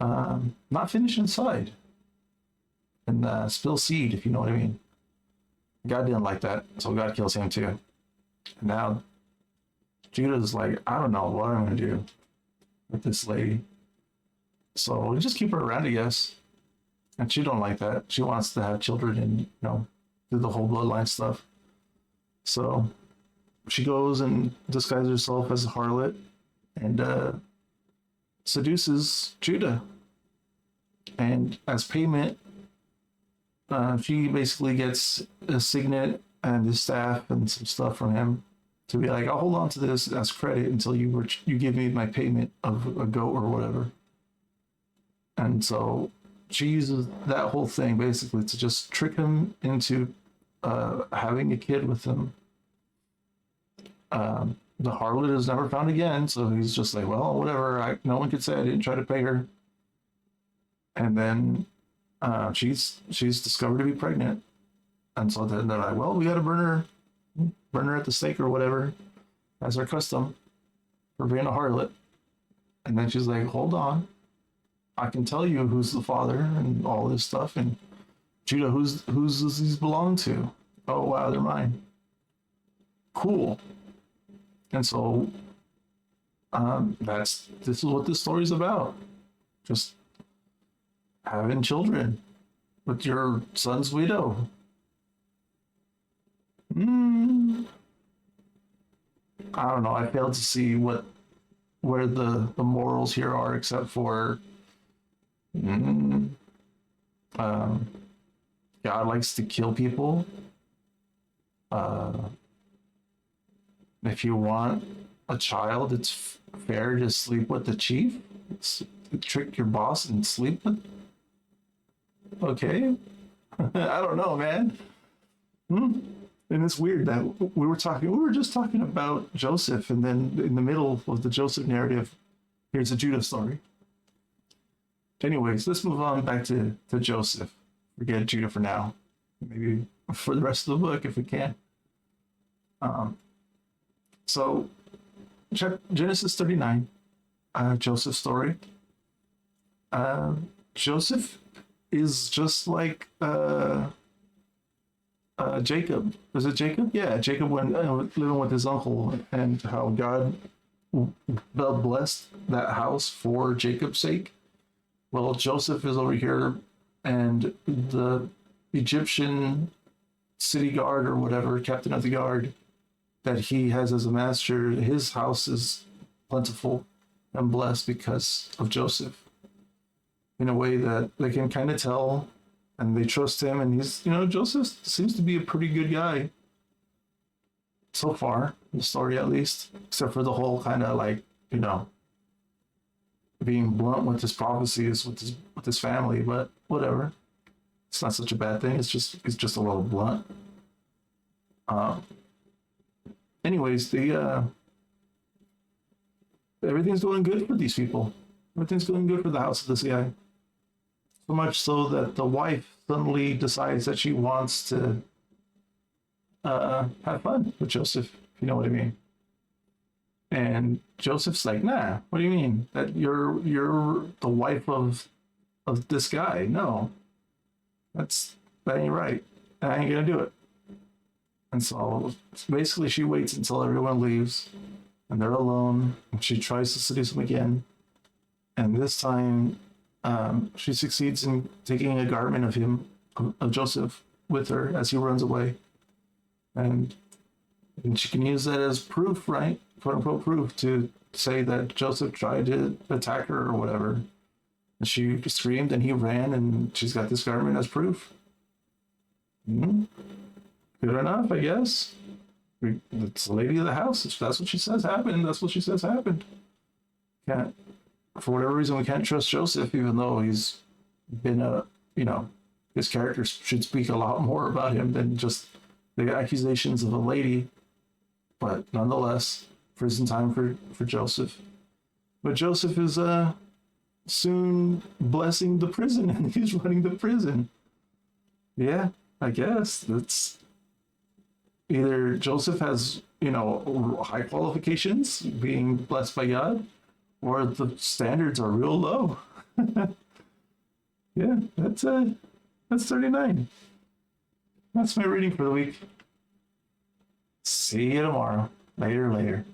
to not finish inside and spill seed, if you know what I mean. God didn't like that. So God kills him too. And now Judah's like, I don't know what I'm gonna do with this lady. So we just keep her around, I guess. And she don't like that. She wants to have children and, do the whole bloodline stuff. So she goes and disguises herself as a harlot and seduces Judah. And as payment, she basically gets a signet and his staff and some stuff from him to be like, I'll hold on to this as credit until you give me my payment of a goat or whatever. And so she uses that whole thing basically to just trick him into having a kid with him. The harlot is never found again, so he's just like, well, whatever. No one could say I didn't try to pay her. And then she's discovered to be pregnant, and so then they're like, well, we got to burn her at the stake or whatever, as our custom for being a harlot. And then she's like, hold on, I can tell you who's the father and all this stuff. And Judah, who's does these belong to? Oh wow, they're mine. Cool. And so this is what this story's about. Just having children with your son's widow. I don't know. I failed to see where the morals here are, except for God likes to kill people. If you want a child, it's fair to sleep with the chief. Trick your boss and sleep with. Okay, I don't know, man. And it's weird that we were just talking about Joseph, and then in the middle of the Joseph narrative, here's a Judah story. Anyways, let's move on back to Joseph. Forget Judah for now. Maybe for the rest of the book if we can. So, check Genesis 39, Joseph's story. Joseph is just like Jacob. Was it Jacob? Yeah, Jacob went living with his uncle, and how God blessed that house for Jacob's sake. Well, Joseph is over here, and the Egyptian city guard or whatever, captain of the guard, that he has as a master, his house is plentiful and blessed because of Joseph, in a way that they can kind of tell, and they trust him. And he's, Joseph seems to be a pretty good guy so far, in the story at least, except for the whole kind of like, being blunt with his prophecies with his family, but whatever. It's not such a bad thing. It's just a little blunt. Anyways, everything's going good for these people. Everything's going good for the house of this guy. So much so that the wife suddenly decides that she wants to have fun with Joseph, if you know what I mean. And Joseph's like, nah, what do you mean? That you're the wife of this guy? No. That ain't right. I ain't gonna do it. And so basically she waits until everyone leaves and they're alone, and she tries to seduce him again. And this time she succeeds in taking a garment of him, of Joseph, with her as he runs away. And she can use that as proof, right? Quote unquote proof, to say that Joseph tried to attack her or whatever. And she screamed and he ran, and she's got this garment as proof. Good enough, I guess. It's the lady of the house. If that's what she says happened, that's what she says happened. For whatever reason, we can't trust Joseph, even though he's been his character should speak a lot more about him than just the accusations of a lady. But nonetheless, prison time for Joseph. But Joseph is soon blessing the prison, and he's running the prison. Yeah, I guess that's either Joseph has, high qualifications, being blessed by God, or the standards are real low. Yeah, that's 39. That's my reading for the week. See you tomorrow. Later.